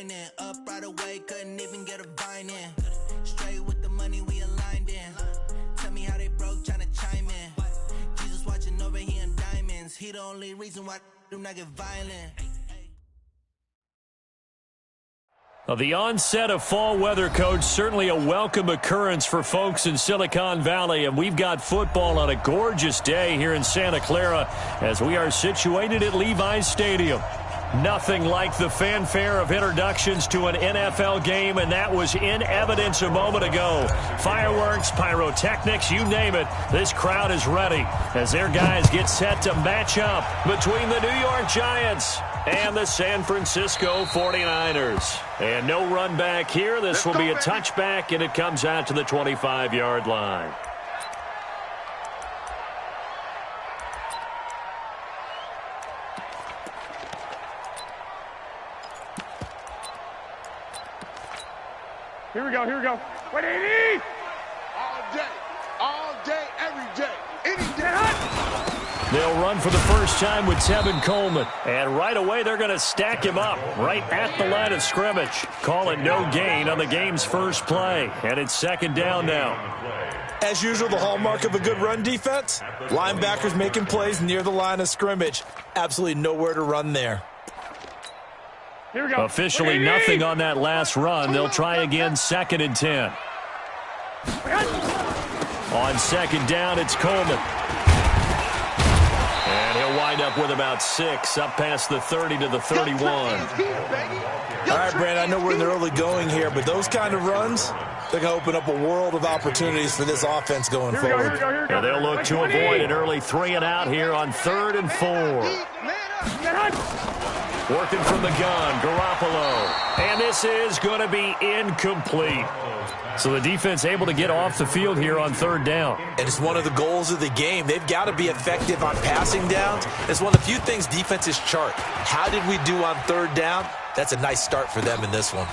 grinding. Up right away, couldn't even get a vine in. Straight with the money we aligned in. Tell me how they broke, tryna chime in. Jesus watching over here in diamonds. He the only reason why do not get violent. Well, the onset of fall weather, Coach, certainly a welcome occurrence for folks in Silicon Valley. And we've got football on a gorgeous day here in Santa Clara as we are situated at Levi's Stadium. Nothing like the fanfare of introductions to an NFL game, and that was in evidence a moment ago. Fireworks, pyrotechnics, you name it. This crowd is ready as their guys get set to match up between the New York Giants and the San Francisco 49ers. And no run back here. This will be a touchback, and it comes out to the 25-yard line. Here we go. What do you need? All day, every day, any day. They'll run for the first time with Tevin Coleman. And right away, they're going to stack him up right at the line of scrimmage. Call it no gain on the game's first play. And it's second down now. As usual, the hallmark of a good run defense, linebackers making plays near the line of scrimmage. Absolutely nowhere to run there. Here we go. Officially nothing on that last run. They'll try again, 2nd and 10. On second down, it's Coleman. And he'll wind up with about 6, up past the 30 to the 31. All right, Brand, I know we're in the early going here, but those kind of runs, they're going to open up a world of opportunities for this offense going forward. Now they'll look to avoid an early 3 and out here on 3rd and 4. Working from the gun, Garoppolo. And this is going to be incomplete. So the defense able to get off the field here on 3rd down. And it's one of the goals of the game. They've got to be effective on passing downs. It's one of the few things defenses chart. How did we do on 3rd down? That's a nice start for them in this one.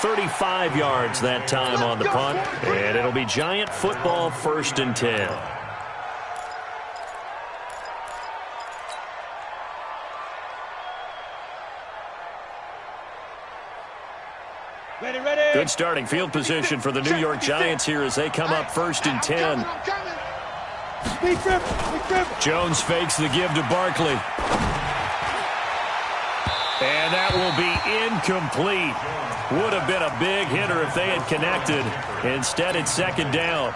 35 yards that time on the punt. And it'll be Giant football, 1st and 10. Good starting field position for the New York Giants here as they come up 1st and 10. Jones fakes the give to Barkley. And that will be incomplete. Would have been a big hitter if they had connected. Instead, it's 2nd down.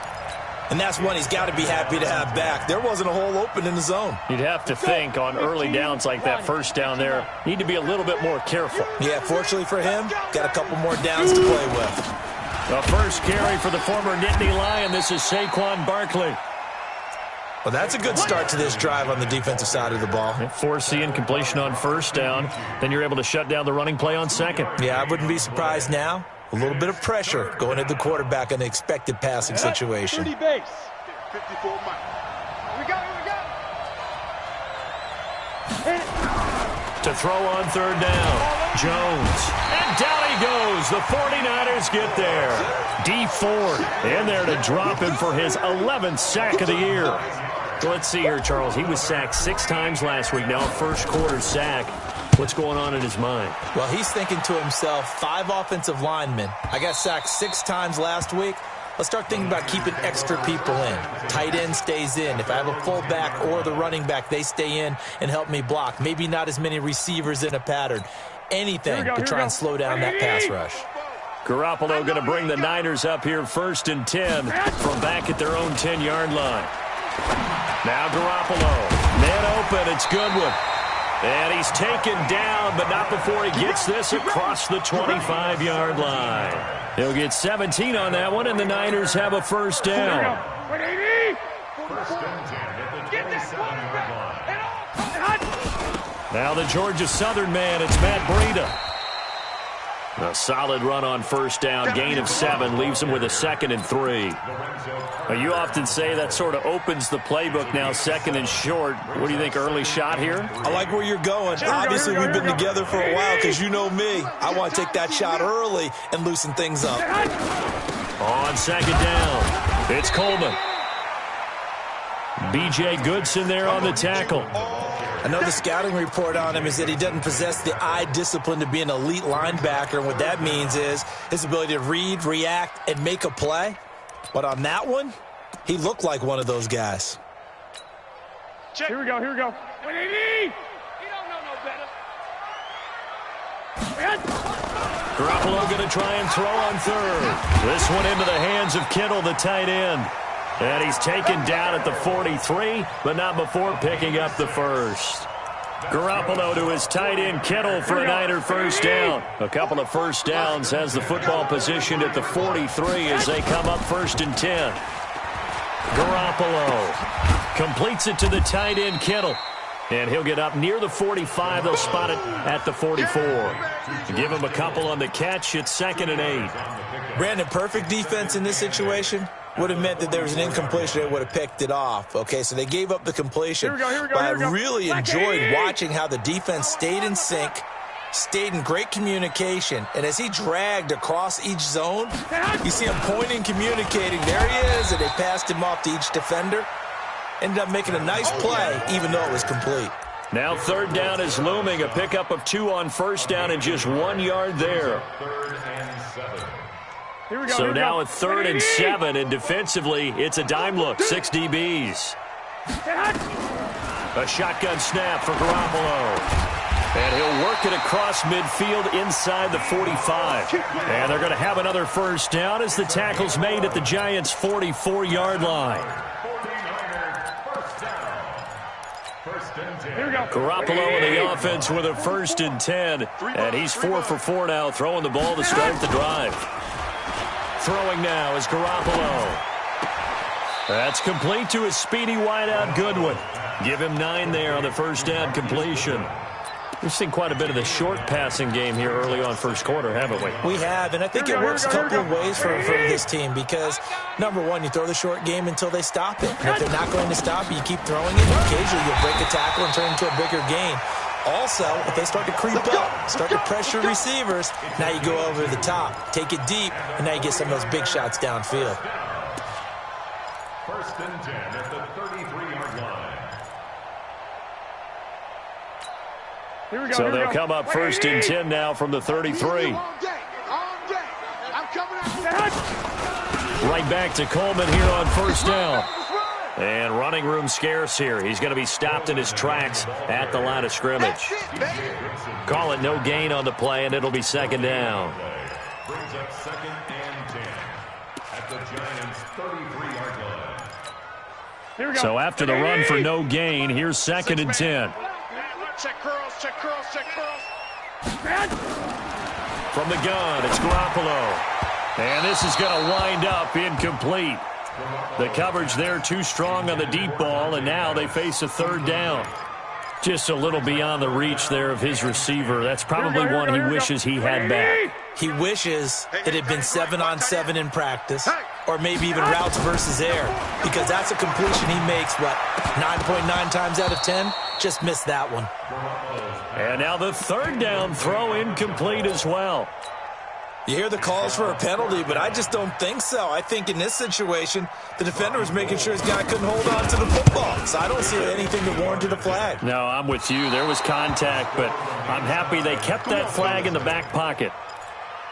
And that's one he's got to be happy to have back. There wasn't a hole open in the zone. You'd have to think on early downs like that, 1st down there, need to be a little bit more careful. Yeah, fortunately for him, got a couple more downs to play with. The first carry for the former Nittany Lion. This is Saquon Barkley. Well, that's a good start to this drive on the defensive side of the ball. Force the incompletion on 1st down. Then you're able to shut down the running play on 2nd. Yeah, I wouldn't be surprised now. A little bit of pressure going at the quarterback in the expected passing situation. 30 base. 54 miles. We go. To throw on 3rd down, Jones. And down he goes. The 49ers get there. D Ford in there to drop him for his 11th sack of the year. Let's see here, Charles. He was sacked 6 times last week. Now a first quarter sack. What's going on in his mind? Well, he's thinking to himself, 5 offensive linemen. I got sacked 6 times last week. Let's start thinking about keeping extra people in. Tight end stays in. If I have a fullback or the running back, they stay in and help me block. Maybe not as many receivers in a pattern. Anything to try and slow down that pass rush. Garoppolo going to bring the Niners up here 1st and 10 from back at their own 10-yard line. Now Garoppolo. Man open. It's Goodwin. And he's taken down, but not before he gets this across the 25-yard line. He'll get 17 on that one, and the Niners have a 1st down. Now the Georgia Southern man, it's Matt Breida. A solid run on 1st down, gain of 7, leaves him with a 2nd and 3. Now, you often say that sort of opens the playbook now, 2nd and short. What do you think, early shot here? I like where you're going. Obviously, we've been together for a while because you know me. I want to take that shot early and loosen things up. On 2nd down, it's Coleman. B.J. Goodson there on the tackle. I know the scouting report on him is that he doesn't possess the eye discipline to be an elite linebacker. And what that means is his ability to read, react, and make a play. But on that one, he looked like one of those guys. Check. Here we go. 180! You don't know no better. Garoppolo going to try and throw on third. This one into the hands of Kittle, the tight end. And he's taken down at the 43, but not before picking up the first. Garoppolo to his tight end, Kittle, for a Niner first down. A couple of first downs, has the football positioned at the 43 as they come up 1st and 10. Garoppolo completes it to the tight end, Kittle. And he'll get up near the 45. They'll spot it at the 44. Give him a couple on the catch. It's 2nd and 8. Brandon, perfect defense in this situation would have meant that there was an incompletion that would have picked it off. Okay, so they gave up the completion. But I really enjoyed watching how the defense stayed in sync, stayed in great communication, and as he dragged across each zone, you see him pointing, communicating. There he is, and they passed him off to each defender. Ended up making a nice play, even though it was complete. Now 3rd down is looming. A pickup of 2 on 1st down and just 1 yard there. So now at 3rd and 7, and defensively, it's a dime look. 6 DBs. A shotgun snap for Garoppolo. And he'll work it across midfield inside the 45. And they're going to have another first down as the tackle's made at the Giants' 44-yard line. Garoppolo in the offense with a 1st and 10. And he's 4 for 4 now, throwing the ball to start the drive. Throwing now is Garoppolo. That's complete to his speedy wideout Goodwin. Give him 9 there on the first down completion. We've seen quite a bit of the short passing game here early on first quarter, haven't we? We have, and I think it works a couple of ways for this team because, number one, you throw the short game until they stop it. And if they're not going to stop it, you keep throwing it, and occasionally you'll break a tackle and turn it into a bigger gain. Also, if they start to creep up, start to pressure receivers, now you go over the top, take it deep, and now you get some of those big shots downfield. 1st and 10 at the 33-yard line. So they'll come up 1st and 10 now from the 33. Right back to Coleman here on 1st down. And running room scarce here. He's going to be stopped in his tracks at the line of scrimmage. Call it no gain on the play, and it'll be 2nd down. Brings up 2nd and 10 at the Giants' 33-yard line. So after the run for no gain, here's 2nd and 10. Check curls. From the gun, it's Garoppolo. And this is going to wind up incomplete. The coverage there too strong on the deep ball, and now they face a 3rd down. Just a little beyond the reach there of his receiver. That's probably one he wishes he had back. He wishes it had been 7-on-7 in practice, or maybe even routes versus air, because that's a completion he makes, 9.9 times out of 10? Just missed that one. And now the 3rd down throw incomplete as well. You hear the calls for a penalty, but I just don't think so. I think in this situation, the defender was making sure his guy couldn't hold on to the football. So I don't see anything that warranted a flag. No, I'm with you. There was contact, but I'm happy they kept that flag in the back pocket.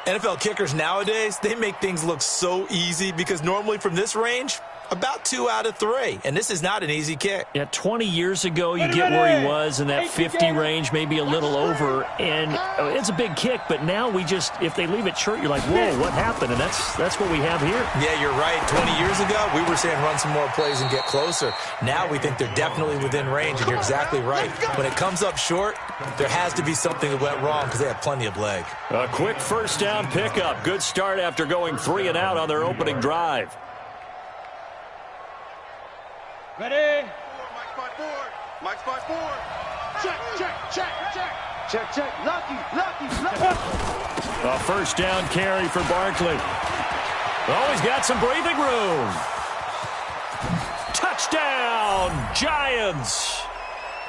NFL kickers nowadays, they make things look so easy because normally from this range, about 2 out of 3. And this is not an easy kick. Yeah, 20 years ago, you get where he was in that 50 range, maybe a little over. And it's a big kick, but now we just, if they leave it short, you're like, whoa, what happened? And that's what we have here. Yeah, you're right. 20 years ago, we were saying run some more plays and get closer. Now we think they're definitely within range, and you're exactly right. When it comes up short, there has to be something that went wrong because they have plenty of leg. A quick first down pickup. Good start after going 3 and out on their opening drive. Ready? Mike's by 4. Check. Lucky. A first down carry for Barkley. Oh, he's got some breathing room. Touchdown, Giants.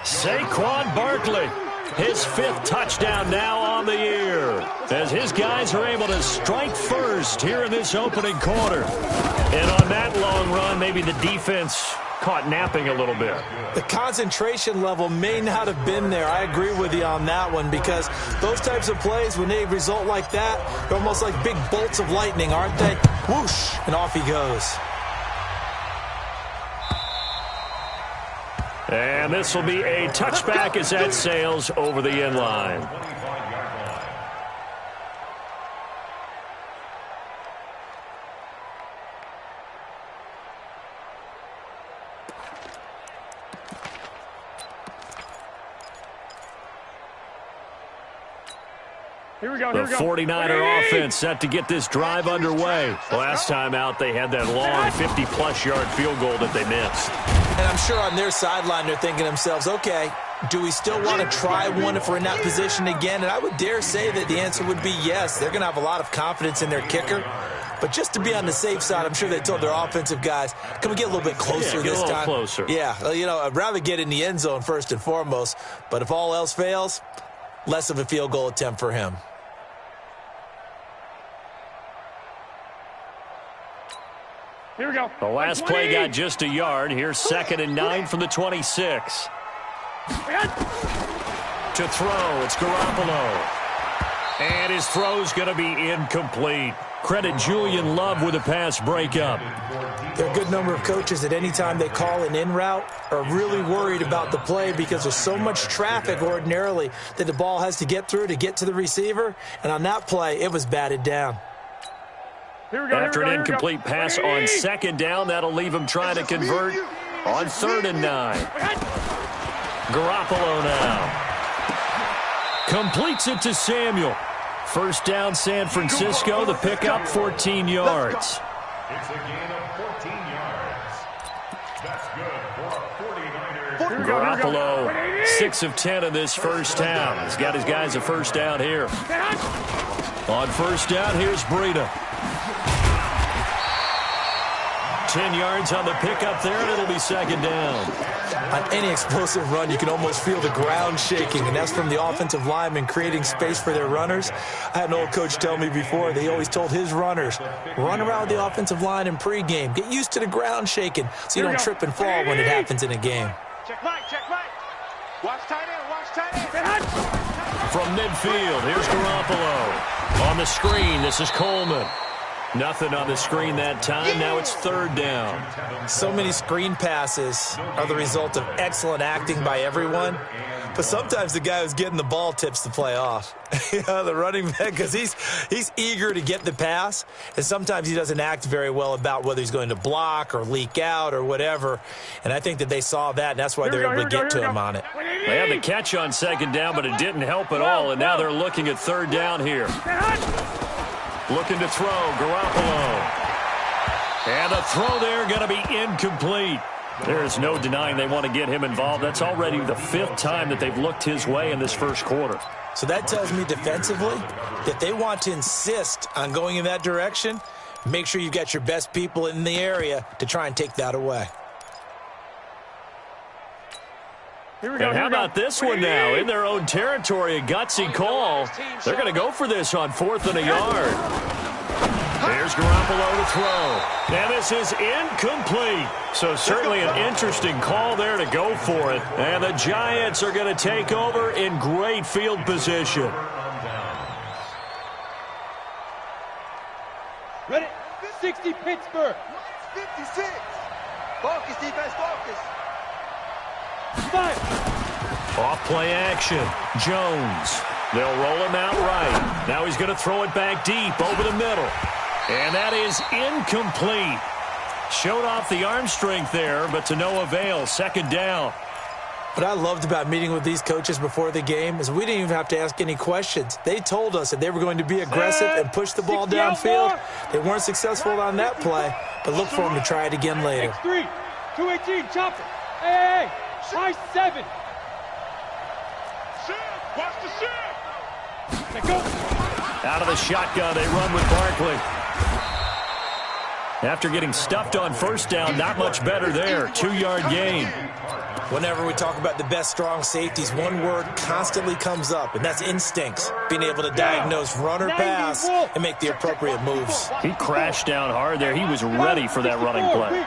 Saquon Barkley. his 5th touchdown now on the year, as his guys are able to strike first here in this opening quarter. And on that long run, maybe the defense caught napping a little bit. The concentration level may not have been there. I agree with you on that one, because those types of plays, when they result like that, they're almost like big bolts of lightning, aren't they? Whoosh, and off he goes. And this will be a touchback as that sails over the end line. Here we go, The 49er offense set to get this drive underway. Last time out, they had that long 50-plus yard field goal that they missed. And I'm sure on their sideline they're thinking to themselves, okay, do we still want to try one if we're in that position again? And I would dare say that the answer would be yes. They're going to have a lot of confidence in their kicker. But just to be on the safe side, I'm sure they told their offensive guys, can we get a little bit closer this time? Closer. Yeah, you know, I'd rather get in the end zone first and foremost. But if all else fails, less of a field goal attempt for him. Here we go. The last play got just a yard. Here's 2nd and 9 from the 26. To throw, it's Garoppolo. And his throw's going to be incomplete. Credit Julian Love with a pass breakup. There are a good number of coaches at any time they call an in route are really worried about the play, because there's so much traffic ordinarily that the ball has to get through to get to the receiver. And on that play, it was batted down. After an incomplete pass on 2nd down, that'll leave him trying to convert on 3rd and 9. Garoppolo now. Completes it to Samuel. First down, San Francisco. The pickup, 14 yards. It's a gain of 14 yards. That's good for a 49er. Garoppolo, 6 of 10 in this first half. He's got his guys a first down here. On first down, here's Breida. 10 yards on the pickup there, and it'll be 2nd down. On any explosive run, you can almost feel the ground shaking, and that's from the offensive linemen creating space for their runners. I had an old coach tell me before, they always told his runners, run around the offensive line in pregame. Get used to the ground shaking so you don't trip and fall when it happens in a game. Check Mike. Watch tight end, From midfield, here's Garoppolo. On the screen, this is Coleman. Nothing on the screen that time. Now it's 3rd down. So many screen passes are the result of excellent acting by everyone. But sometimes the guy who's getting the ball tips the play off. You know, the running back, because he's eager to get the pass. And sometimes he doesn't act very well about whether he's going to block or leak out or whatever. And I think that they saw that, and that's why they're able to get to him on it. They had the catch on 2nd down, but it didn't help at all. And now they're looking at 3rd down here. Looking to throw, Garoppolo. And the throw there going to be incomplete. There is no denying they want to get him involved. That's already the 5th time that they've looked his way in this first quarter. So that tells me defensively that they want to insist on going in that direction. Make sure you've got your best people in the area to try and take that away. And how about this one now? In their own territory, a gutsy call. They're going to go for this on 4th and a yard. There's Garoppolo to throw. And this is incomplete. So certainly an interesting call there to go for it. And the Giants are going to take over in great field position. Ready? 60 Pittsburgh. 56. Focus, defense, focus. Off play action. Jones. They'll roll him out right. Now he's going to throw it back deep over the middle. And that is incomplete. Showed off the arm strength there, but to no avail. 2nd down. What I loved about meeting with these coaches before the game is we didn't even have to ask any questions. They told us that they were going to be aggressive and push the ball downfield. They weren't successful on that play, but look for them to try it again later. X3, 218, chopper. Hey, high 7. Watch the shift. Go. Out of the shotgun, they run with Barkley. After getting stuffed on 1st down, not much better there. 2-yard gain. Whenever we talk about the best strong safeties, one word constantly comes up, and that's instincts. Being able to diagnose run or pass and make the appropriate moves. He crashed down hard there. He was ready for that running play.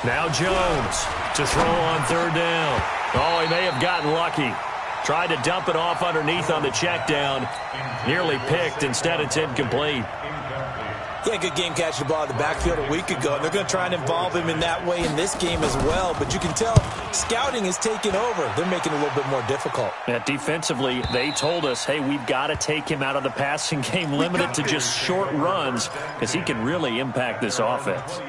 Now Jones to throw on third down. Oh, he may have gotten lucky. Tried to dump it off underneath on the check down. Nearly picked. Instead, it's incomplete. He had a good game catching the ball in the backfield a week ago, and they're going to try and involve him in that way in this game as well. But you can tell scouting is taking over. They're making it a little bit more difficult. Yeah, defensively, they told us, hey, we've got to take him out of the passing game, limited to just short runs, because he can really impact this offense.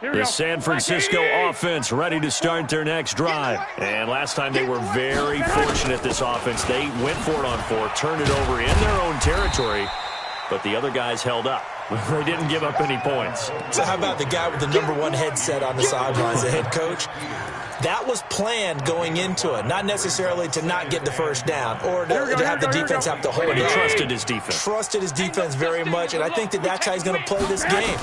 The San Francisco offense ready to start their next drive. And last time they were very fortunate, this offense. They went for it on fourth, turned it over in their own territory, but the other guys held up. They didn't give up any points. So how about the guy with the #1 headset on the sidelines, the head coach? That was planned going into it, not necessarily to not get the first down or to have the defense have to hold it. He trusted his defense. Trusted his defense very much, and I think that's how he's going to play this game.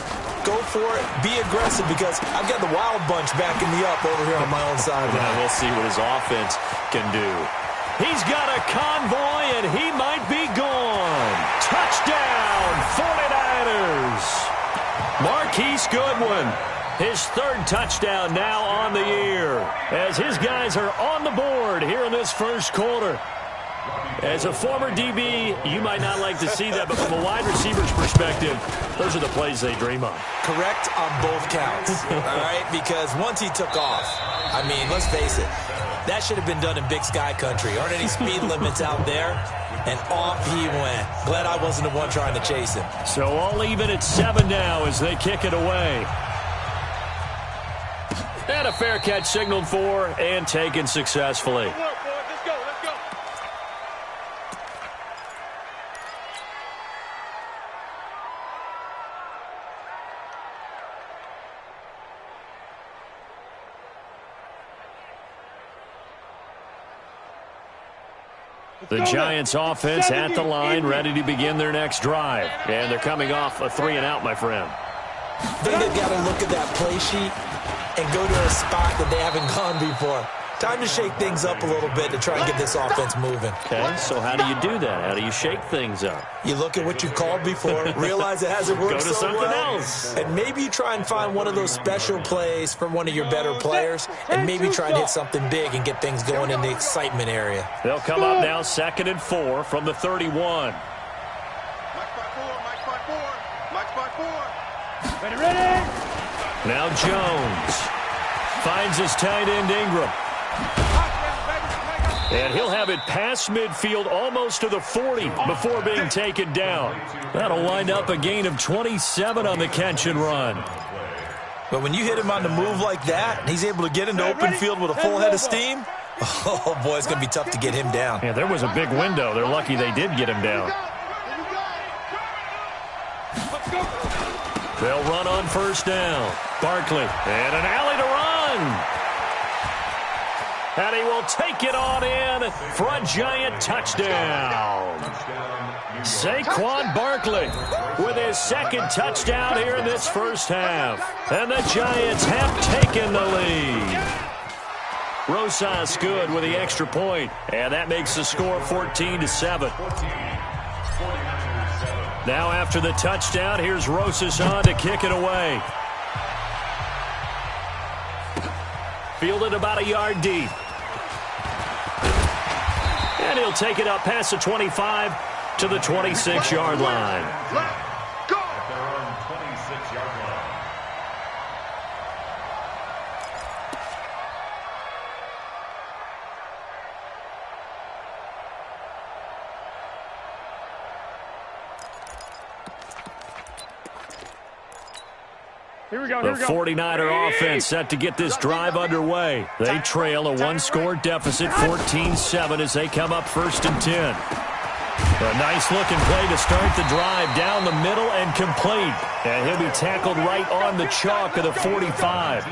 Go for it, be aggressive, because I've got the wild bunch backing me up over here on my own side. Yeah, we'll see what his offense can do. He's got a convoy, and he might be gone. Touchdown, 49ers. Marquise Goodwin. His third touchdown now on the year, as his guys are on the board here in this first quarter. As a former DB, you might not like to see that, but from a wide receiver's perspective, those are the plays they dream of. Correct on both counts, all right? Because once he took off, I mean, let's face it, that should have been done in Big Sky country. Aren't any speed limits out there? And off he went. Glad I wasn't the one trying to chase him. So all even at 7 now as they kick it away. And a fair catch signaled for and taken successfully. Let's go, let's go. The Giants offense at the line, ready to begin their next drive. And they're coming off a 3-and-out, my friend. I think they've got to look at that play sheet and go to a spot that they haven't gone before. Time to shake things up a little bit to try and get this offense moving. Okay, so how do you do that? How do you shake things up? You look at what you've called before, realize it hasn't worked Go to so something well, else. and maybe you try and find one of those special plays from one of your better players, and maybe try and hit something big and get things going in the excitement area. They'll come up now 2nd and 4 from the 31. Mike spot 4. Ready? Now Jones finds his tight end Ingram. And he'll have it past midfield almost to the 40 before being taken down. That'll wind up a gain of 27 on the catch and run. But when you hit him on the move like that, and he's able to get into open field with a full head of steam, oh, boy, it's going to be tough to get him down. Yeah, there was a big window. They're lucky they did get him down. They'll run on first down. Barkley, and an alley to run. And he will take it on in for a Giant touchdown. Saquon Barkley with his second touchdown here in this first half. And the Giants have taken the lead. Rosas good with the extra point, and that makes the score 14-7. Now after the touchdown, here's Rosas on to kick it away. Fielded about a yard deep. And he'll take it up past the 25 to the 26-yard line. At their own 26-yard line. The 49er offense set to get this drive underway. They trail a one-score deficit, 14-7, as they come up 1st and 10. A nice-looking play to start the drive down the middle and complete. And he'll be tackled right on the chalk of the 45.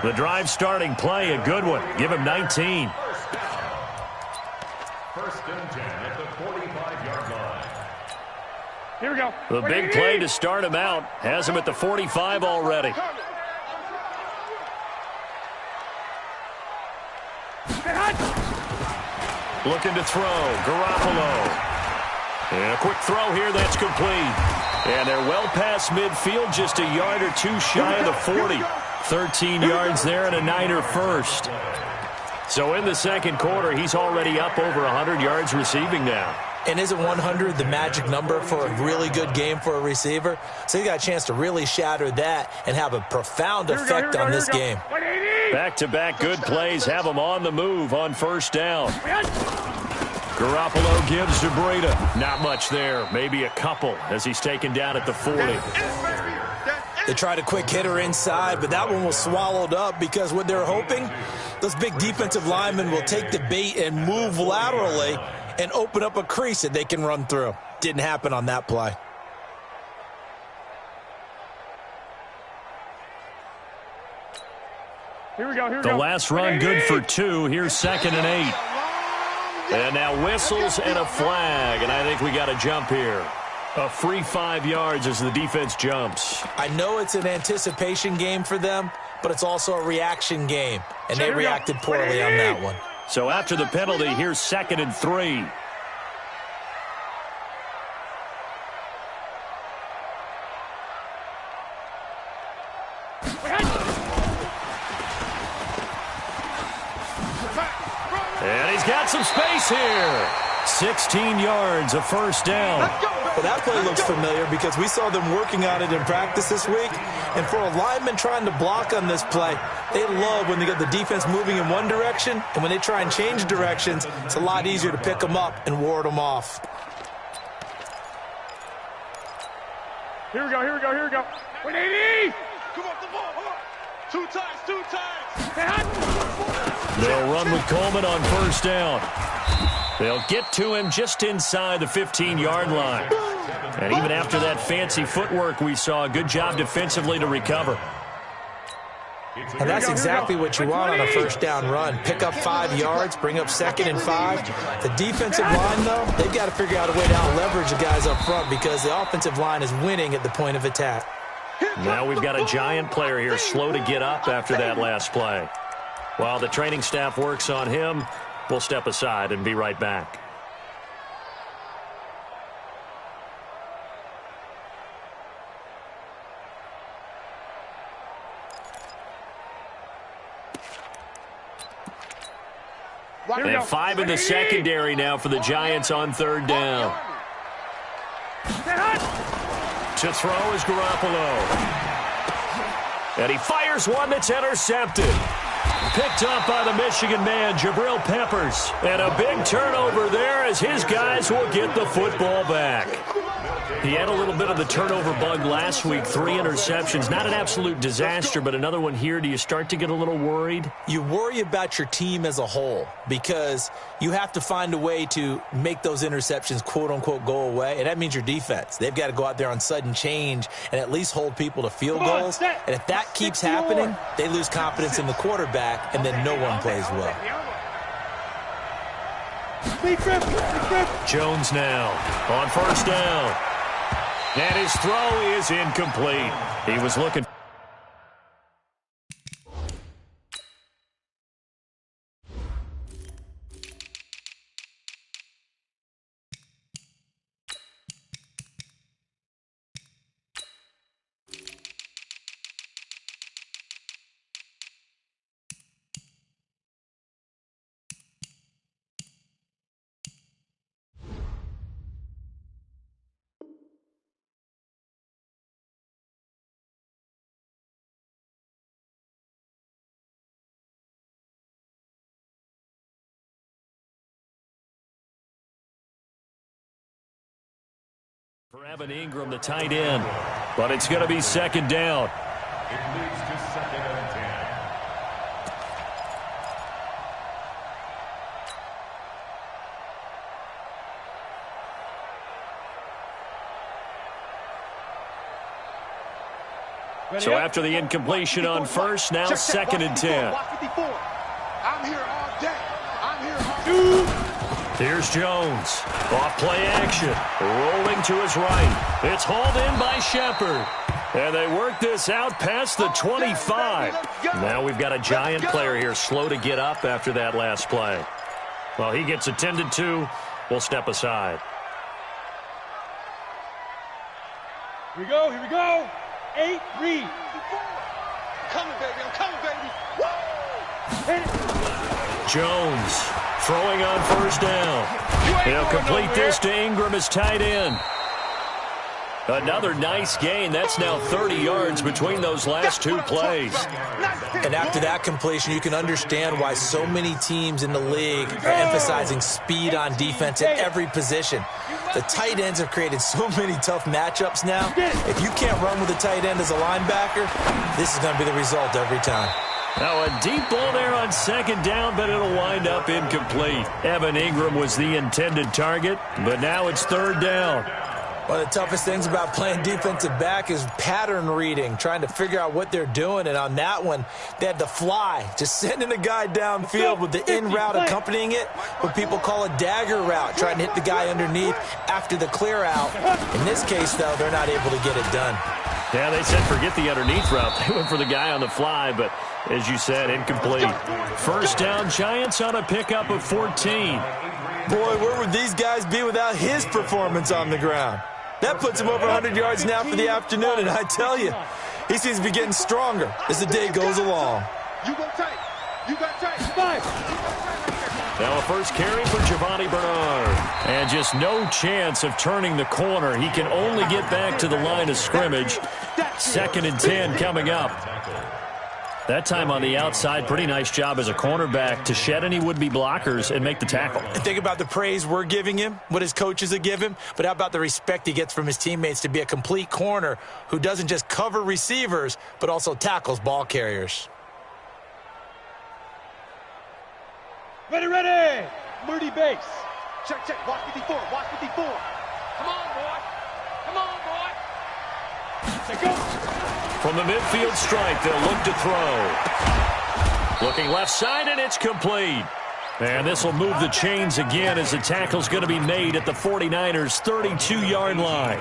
The drive starting play, a good one. Give him 19. First and 10 at the 45-yard line. Here we go. The big play to start him out has him at the 45 already. Looking to throw. Garoppolo. And a quick throw here that's complete. And they're well past midfield, just a yard or two shy of the 40. 13 yards there and a Niner first. So in the second quarter, he's already up over 100 yards receiving now. And isn't 100 the magic number for a really good game for a receiver? So he got a chance to really shatter that and have a profound effect on this game. Back-to-back good plays have him on the move on first down. Garoppolo gives to Breida. Not much there. Maybe a couple as he's taken down at the 40. They tried a quick hitter inside, but that one was swallowed up because what they're hoping, those big defensive linemen will take the bait and move laterally and open up a crease that they can run through. Didn't happen on that play. Here we go. The last run good for 2. Here's 2nd and 8. And now whistles and a flag, and I think we got a jump here. A free 5 yards as the defense jumps. I know it's an anticipation game for them, but it's also a reaction game, and they reacted poorly on that one. So after the penalty, here's 2nd and 3. And he's got some space here. 16 yards, a first down. Well, that play looks familiar because we saw them working on it in practice this week. And for a lineman trying to block on this play, they love when they get the defense moving in one direction. And when they try and change directions, it's a lot easier to pick them up and ward them off. Here we go. 180. Come on, the ball. 2 times. They'll run with Coleman on first down. They'll get to him just inside the 15-yard line. And even after that fancy footwork we saw, a good job defensively to recover. And that's exactly what you want on a first down run. Pick up 5 yards, bring up 2nd and 5. The defensive line, though, they've got to figure out a way to out-leverage the guys up front because the offensive line is winning at the point of attack. Now we've got a giant player here slow to get up after that last play. While the training staff works on him, we'll step aside and be right back. They have 5 in the secondary now for the Giants on third down. To throw is Garoppolo. And he fires one that's intercepted. Picked up by the Michigan man, Jabril Peppers. And a big turnover there as his guys will get the football back. He had a little bit of the turnover bug last week, 3 interceptions. Not an absolute disaster, but another one here. Do you start to get a little worried? You worry about your team as a whole because you have to find a way to make those interceptions, quote-unquote, go away, and that means your defense. They've got to go out there on sudden change and at least hold people to field goals. And if that keeps happening, they lose confidence in the quarterback, and then no one plays well. Jones now on first down. And his throw is incomplete. He was looking. For Evan Ingram, the tight end. But it's going to be second down. It leads to 2nd and 10. So after the incompletion on first, now second and 10. I'm here all day. I'm here all day. Here's Jones. Off play action. Rolling to his right. It's hauled in by Shepard. And they work this out past the 25. Now we've got a Giant player here slow to get up after that last play. Well, he gets attended to. We'll step aside. Here we go. Here we go. 8, read. Coming, baby. I'm coming, baby. Woo! Hit it. Jones throwing on first down. He'll complete this to Ingram as tight end. Another nice gain. That's now 30 yards between those last two plays. And after that completion, you can understand why so many teams in the league are emphasizing speed on defense at every position. The tight ends have created so many tough matchups now. If you can't run with a tight end as a linebacker, this is going to be the result every time. Now a deep ball there on second down, but it'll wind up incomplete. Evan Ingram was the intended target, but now it's third down. One of the toughest things about playing defensive back is pattern reading, trying to figure out what they're doing. And on that one, they had to fly, just sending a guy downfield with the in route accompanying it, what people call a dagger route, trying to hit the guy underneath after the clear out. In this case, though, they're not able to get it done. Yeah, they said forget the underneath route. They went for the guy on the fly, but as you said, incomplete. First down, Giants on a pickup of 14. Boy, where would these guys be without his performance on the ground? That puts him over 100 yards now for the afternoon, and I tell you, he seems to be getting stronger as the day goes along. You go tight. You got tight. 5. Now a first carry for Giovanni Bernard. And just no chance of turning the corner. He can only get back to the line of scrimmage. Second and 10 coming up. That time on the outside, pretty nice job as a cornerback to shed any would-be blockers and make the tackle. And think about the praise we're giving him, what his coaches have given him, but how about the respect he gets from his teammates to be a complete corner who doesn't just cover receivers, but also tackles ball carriers. Ready, ready. Moody base. Check, check. Watch 54. Watch 54. Come on, boy. Come on, boy. Say go. From the midfield strike, they'll look to throw. Looking left side, and it's complete. And this will move the chains again as the tackle's going to be made at the 49ers' 32-yard line.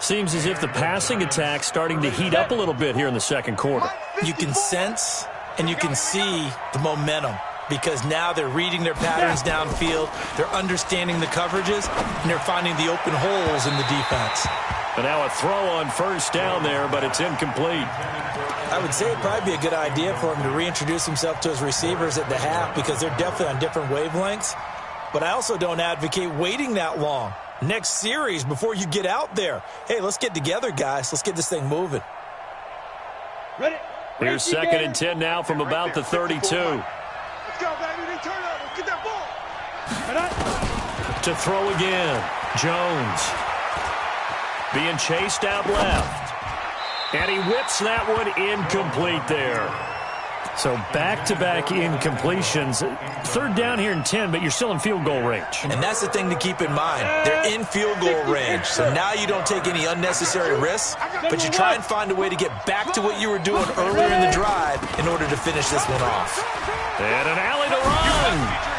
Seems as if the passing attack's starting to heat up a little bit here in the second quarter. You can sense and you can see the momentum because now they're reading their patterns downfield, they're understanding the coverages, and they're finding the open holes in the defense. And now a throw on first down there, but it's incomplete. I would say it'd probably be a good idea for him to reintroduce himself to his receivers at the half because they're definitely on different wavelengths. But I also don't advocate waiting that long. Next series before you get out there. Hey, let's get together, guys. Let's get this thing moving. Ready. Here's second and 10 now from about the 32. Let's go, baby. They turn over. Get that ball. To throw again. Jones. Being chased out left. And he whips that one incomplete there. So back-to-back incompletions. Third down here and 10, but you're still in field goal range. And that's the thing to keep in mind. They're in field goal range. So now you don't take any unnecessary risks, but you try and find a way to get back to what you were doing earlier in the drive in order to finish this one off. And an alley to run.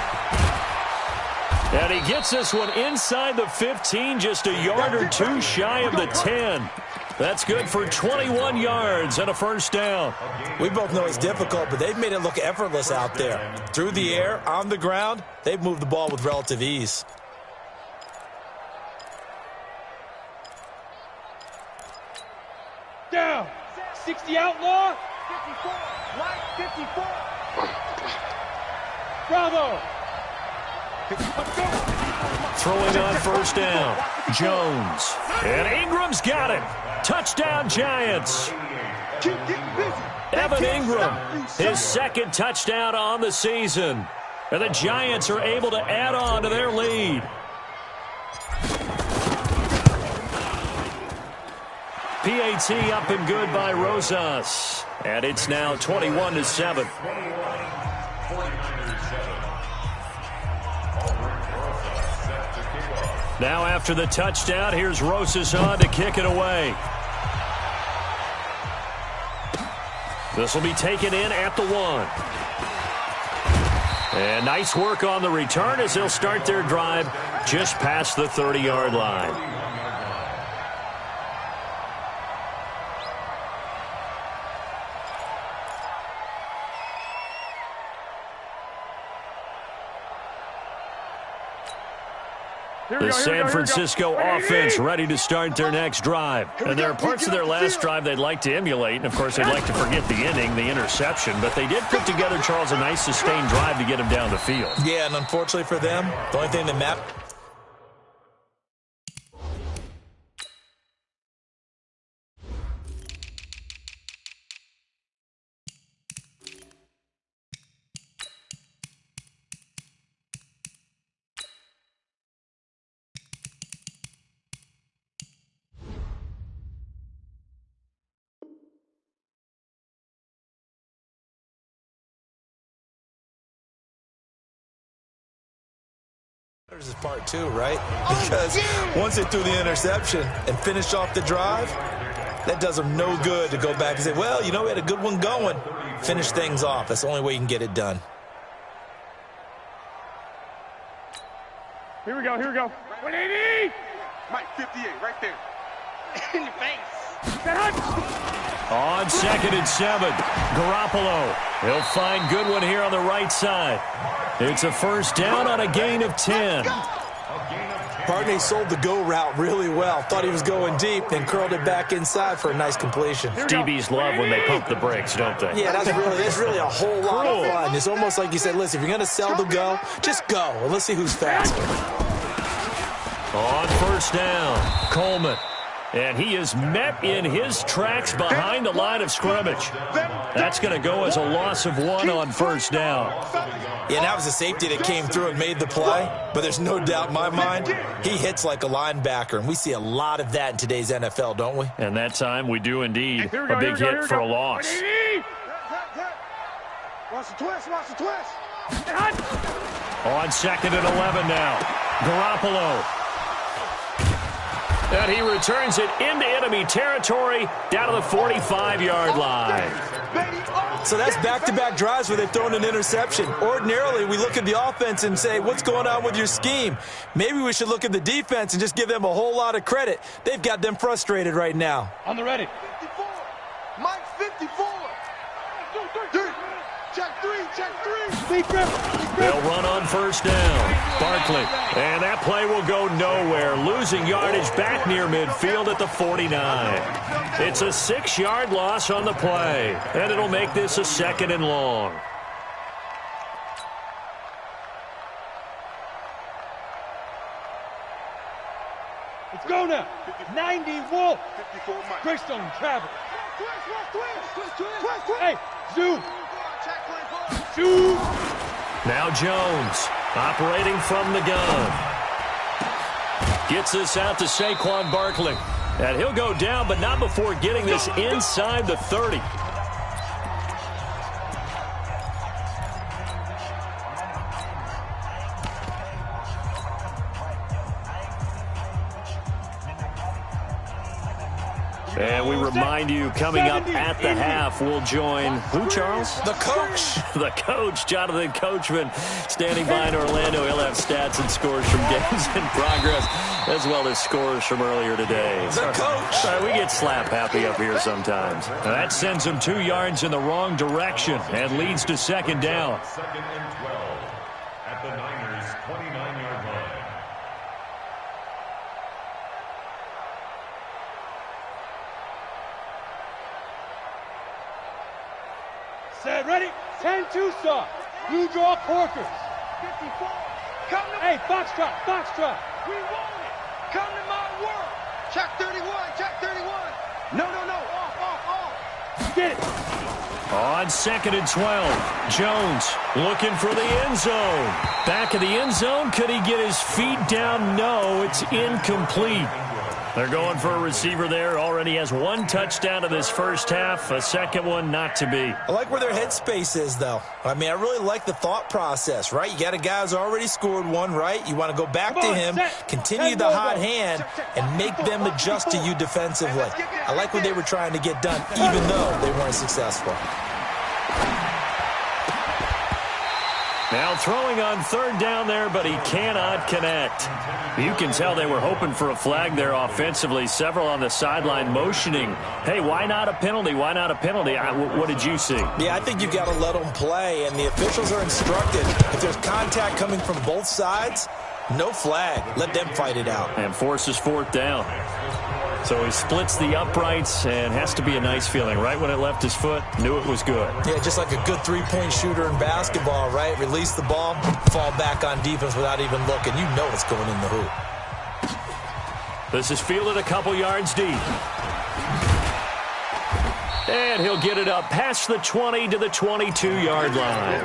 And he gets this one inside the 15, just a yard or two shy of the 10. That's good for 21 yards and a first down. We both know it's difficult, but they've made it look effortless out there. Through the air, on the ground, they've moved the ball with relative ease. Down. 60 outlaw. 54. Right, 54. Bravo. Throwing on first down. Jones. And Ingram's got it. Touchdown, Giants. Keep getting busy. Evan Ingram, his second touchdown on the season. And the Giants are able to add on to their lead. PAT up and good by Rosas. And it's now 21-7. Now after the touchdown, here's Rosas on to kick it away. This will be taken in at the 1. And nice work on the return as they'll start their drive just past the 30-yard line. The San Francisco offense ready to start their next drive. And there are parts of their last drive they'd like to emulate. And, of course, they'd like to forget the ending, the interception. But they did put together, Charles, a nice sustained drive to get him down the field. Yeah, and unfortunately for them, the only thing that matters. Is part 2, right? Because once they threw the interception and finished off the drive, that does them no good to go back and say, well, you know, we had a good one going. Finish things off. That's the only way you can get it done. Here we go, here we go. 180! Mike, 58, right there. In your face. On 2nd and 7, Garoppolo. He'll find Goodwin here on the right side. It's a first down on a gain of 10. Barney sold the go route really well. Thought he was going deep, then curled it back inside for a nice completion. DBs love when they pump the brakes, don't they? Yeah, that's really a whole lot of fun. It's almost like you said, listen, if you're going to sell the go, just go. And let's see who's faster. On first down, Coleman. And he is met in his tracks behind the line of scrimmage. That's going to go as a loss of 1 on first down. Yeah, that was a safety that came through and made the play. But there's no doubt in my mind, he hits like a linebacker. And we see a lot of that in today's NFL, don't we? And that time we do indeed. A big hit for a loss. Watch the twist, watch the twist. On 2nd and 11 now, Garoppolo. And he returns it into enemy territory down to the 45-yard line. So that's back-to-back drives where they've thrown an interception. Ordinarily, we look at the offense and say, what's going on with your scheme? Maybe we should look at the defense and just give them a whole lot of credit. They've got them frustrated right now. On the ready. 54. Mike, 54. Check 3, check 3. They'll run on first down. Barkley. And that play will go nowhere. Losing yardage back near midfield at the 49. It's a 6-yard loss on the play. And it'll make this a 2nd and long. Let's go now. 90 Wolf. 54 Mike. Greystone travel. Twist. Hey, zoom. Check, Zoom. Now Jones operating from the gun. Gets this out to Saquon Barkley. And he'll go down, but not before getting this inside the 30. And we remind you, coming up at the half, we'll join who, Charles? The coach. The coach, Jonathan Coachman, standing by in Orlando. He'll have stats and scores from games in progress, as well as scores from earlier today. The coach. We get slap happy up here sometimes. Now that sends him 2 yards in the wrong direction and leads to 2nd down. 2nd and 12 at the Niners' 29-yard line. Set, ready? 10-2 start. Blue draw Corkers. 54. Come to Hey, foxtrot. We want it. Come to my world. Check 31, check 31. No. Off. Get it. On 2nd and 12, Jones looking for the end zone. Back of the end zone, could he get his feet down? No, it's incomplete. They're going for a receiver there. Already has one touchdown in this first half. A second one not to be. I like where their headspace is, though. I mean, I really like the thought process, right? You got a guy who's already scored one, right? You want to go back to him, continue the hot hand, and make them adjust to you defensively. I like what they were trying to get done, even though they weren't successful. Now throwing on third down there, but he cannot connect. You can tell they were hoping for a flag there offensively. Several on the sideline motioning, hey, why not a penalty? Why not a penalty? What did you see? Yeah, I think you've got to let them play, and the officials are instructed. If there's contact coming from both sides, no flag. Let them fight it out. And forces fourth down. So he splits the uprights, and has to be a nice feeling. Right when it left his foot, knew it was good. Yeah, just like a good three-point shooter in basketball, right? Release the ball, fall back on defense without even looking. You know it's going in the hoop. This is fielded a couple yards deep. And he'll get it up past the 20 to the 22-yard line.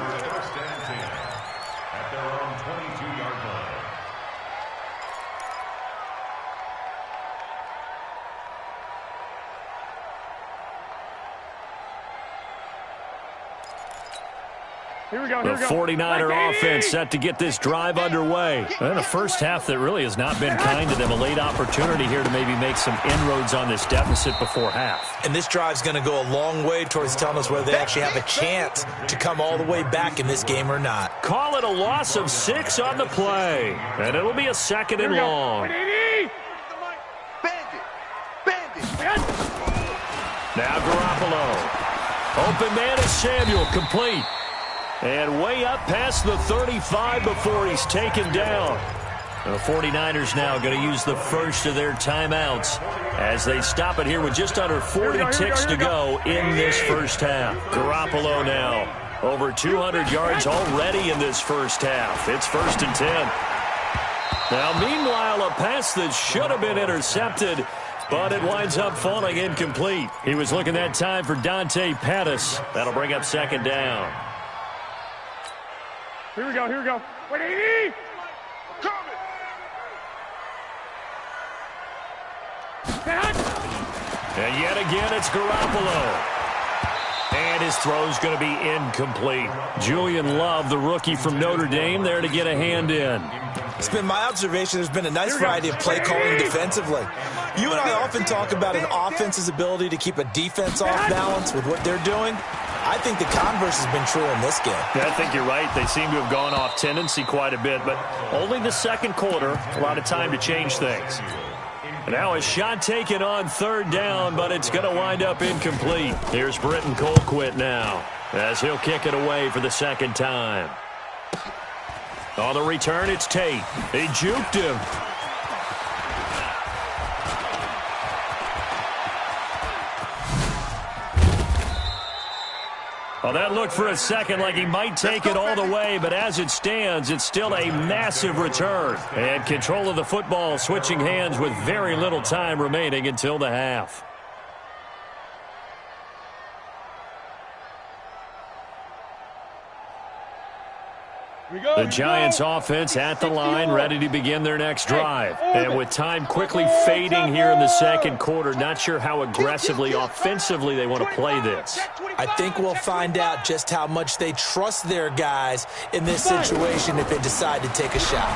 At their own 22-yard line. Here we go, The 49er offense set to get this drive underway. And a first half that really has not been kind to them. A late opportunity here to maybe make some inroads on this deficit before half. And this drive's going to go a long way towards telling us whether they actually have a chance to come all the way back in this game or not. Call it a loss of 6 on the play. And it'll be a second and long. Now Garoppolo. Open man is Samuel, complete. And way up past the 35 before he's taken down. The 49ers now going to use the first of their timeouts as they stop it here with just under 40 ticks to go in this first half. Garoppolo now over 200 yards already in this first half. It's 1st and 10. Now, meanwhile, a pass that should have been intercepted, but it winds up falling incomplete. He was looking that time for Dante Pettis. That'll bring up second down. Here we go, here we go. Wait, 80! And yet again, it's Garoppolo. And his throw's going to be incomplete. Julian Love, the rookie from Notre Dame, there to get a hand in. It's been my observation there's been a nice variety of play calling defensively. You and I often talk about an offense's ability to keep a defense off balance with what they're doing. I think the converse has been true in this game. Yeah, I think you're right. They seem to have gone off tendency quite a bit, but only the second quarter. A lot of time to change things. Now a shot taken on third down, but it's going to wind up incomplete. Here's Britton Colquitt now as he'll kick it away for the second time. On the return, it's Tate. He juked him. Well, that looked for a second like he might take it all the way, but as it stands, it's still a massive return. And control of the football switching hands with very little time remaining until the half. The Giants offense at the line, ready to begin their next drive. And with time quickly fading here in the second quarter, not sure how aggressively, offensively they want to play this. I think we'll find out just how much they trust their guys in this situation if they decide to take a shot.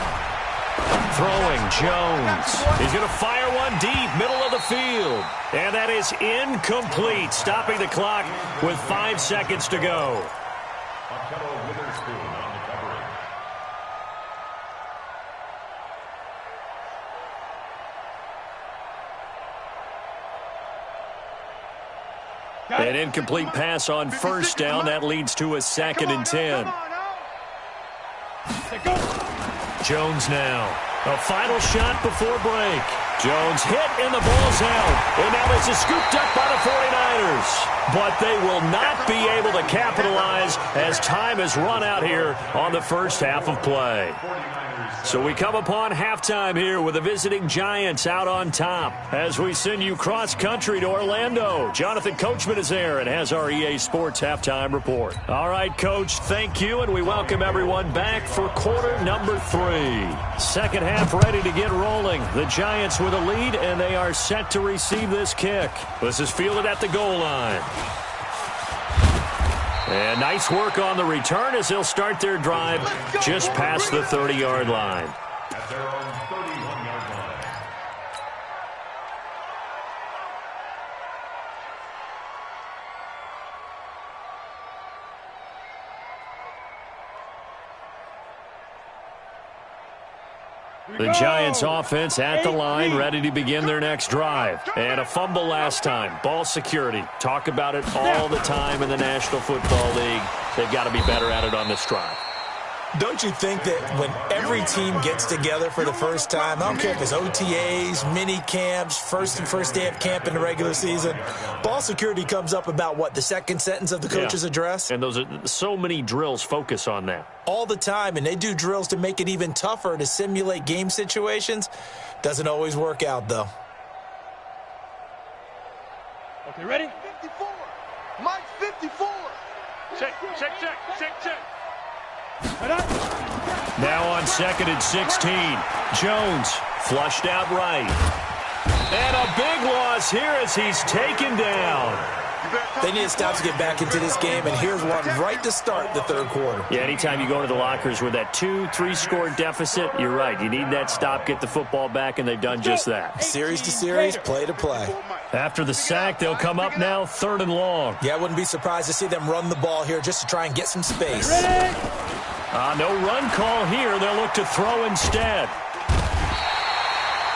Throwing, Jones. He's going to fire one deep, middle of the field. And that is incomplete, stopping the clock with 5 seconds to go. An incomplete pass on first down. That leads to a 2nd and 10. Jones now. A final shot before break. Jones hit and the ball's out. And now this is scooped up by the 49ers. But they will not be able to capitalize as time has run out here on the first half of play. So we come upon halftime here with the visiting Giants out on top as we send you cross-country to Orlando. Jonathan Coachman is there and has our EA Sports halftime report. All right, Coach, thank you, and we welcome everyone back for quarter number 3. Second half ready to get rolling. The Giants with with a lead, and they are set to receive this kick. This is fielded at the goal line. And nice work on the return as they'll start their drive just past the 30-yard line. At their own 31-yard line. The Giants offense at the line, ready to begin their next drive. And a fumble last time. Ball security. Talk about it all the time in the National Football League. They've got to be better at it on this drive. Don't you think that when every team gets together for the first time, I don't care if it's OTAs, mini camps, first day of camp in the regular season, ball security comes up about what, the second sentence of the coach's address? And those are so many drills focus on that. All the time, and they do drills to make it even tougher to simulate game situations. Doesn't always work out, though. Okay, ready? 54. Mike 54. Check. Now on 2nd and 16. Jones flushed out right. And a big loss here as he's taken down. They need to stop to get back into this game, and here's one right to start the third quarter. Yeah, anytime you go into the lockers with that 2-3 score deficit, you're right. You need that stop, get the football back, and they've done just that. Series to series, play to play. After the sack, they'll come up now 3rd and long. Yeah, I wouldn't be surprised to see them run the ball here just to try and get some space. No run call here. They'll look to throw instead.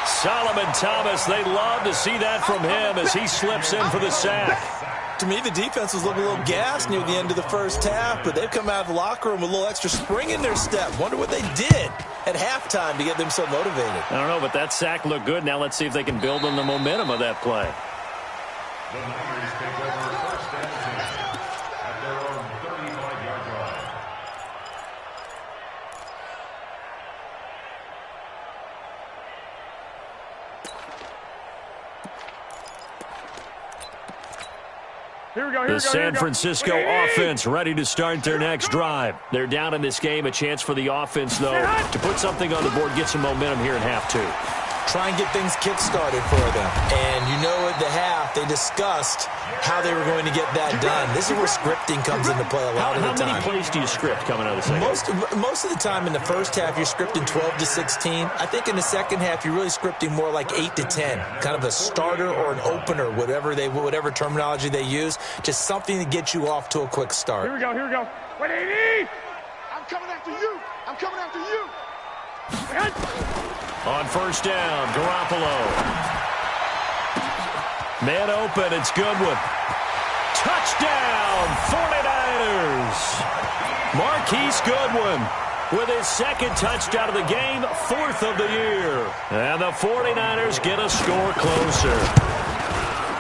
Solomon Thomas, they love to see that from him as he slips in for the sack. To me, the defense was looking a little gassed near the end of the first half, but they've come out of the locker room with a little extra spring in their step. Wonder what they did at halftime to get them so motivated. I don't know, but that sack looked good. Now let's see if they can build on the momentum of that play. The Niners take over 1st and 10 at their own 35-yard line. The San Francisco offense ready to start their next drive. They're down in this game. A chance for the offense, though, to put something on the board, get some momentum here in half two. Try and get things kick-started for them. And you know at the half, they discussed how they were going to get that done. This is where scripting comes into play a lot of the time. How many plays do you script coming out of the second? Most of the time in the first half, you're scripting 12 to 16. I think in the second half, you're really scripting more like 8 to 10. Kind of a starter or an opener, whatever terminology they use. Just something to get you off to a quick start. Here we go. 180! I'm coming after you. On 1st down, Garoppolo. Man open, it's Goodwin. Touchdown, 49ers! Marquise Goodwin with his 2nd touchdown of the game, 4th of the year. And the 49ers get a score closer.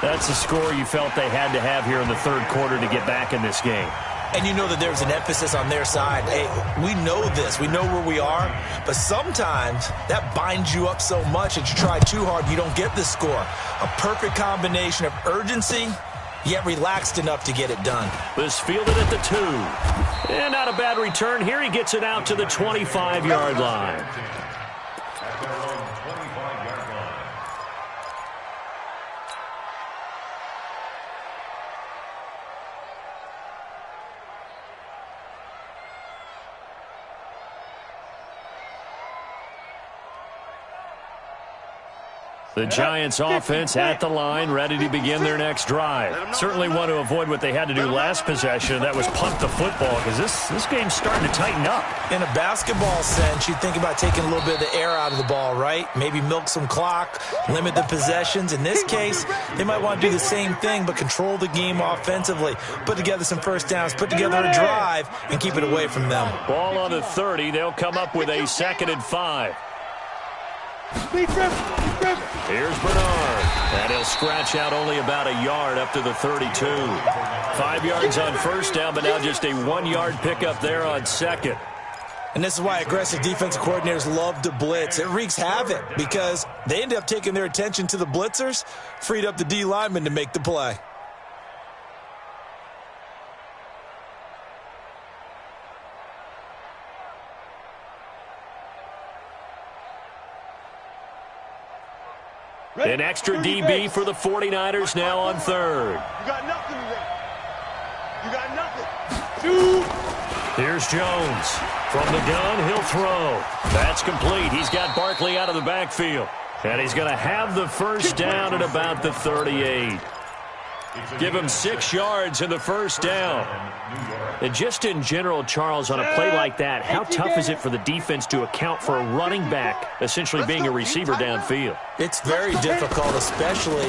That's the score you felt they had to have here in the 3rd quarter to get back in this game. And you know that there's an emphasis on their side. Hey, we know this. We know where we are. But sometimes that binds you up so much that you try too hard, you don't get the score. A perfect combination of urgency, yet relaxed enough to get it done. This fielded at the 2. And not a bad return. Here he gets it out to the 25-yard line. At their own 25-yard line. The Giants offense at the line, ready to begin their next drive. Certainly want to avoid what they had to do last possession. That was punt the football, because this game's starting to tighten up. In a basketball sense, you think about taking a little bit of the air out of the ball, right? Maybe milk some clock, limit the possessions. In this case, they might want to do the same thing, but control the game offensively. Put together some first downs, put together a drive, and keep it away from them. Ball on the 30. They'll come up with a 2nd and 5. Here's Bernard, and he'll scratch out only about a yard up to the 32. 5 yards on 1st down, but now just a 1-yard pickup there on 2nd. And this is why aggressive defensive coordinators love to blitz. It wreaks havoc because they end up taking their attention to the blitzers, freed up the D lineman to make the play. An extra DB for the 49ers now on third. You got nothing today. You got nothing. Shoot. Here's Jones. From the gun, he'll throw. That's complete. He's got Barkley out of the backfield. And he's going to have the first down at about the 38. Give him 6 yards in the first down. And just in general, Charles, on a play like that, how tough is it for the defense to account for a running back essentially being a receiver downfield? It's very difficult, especially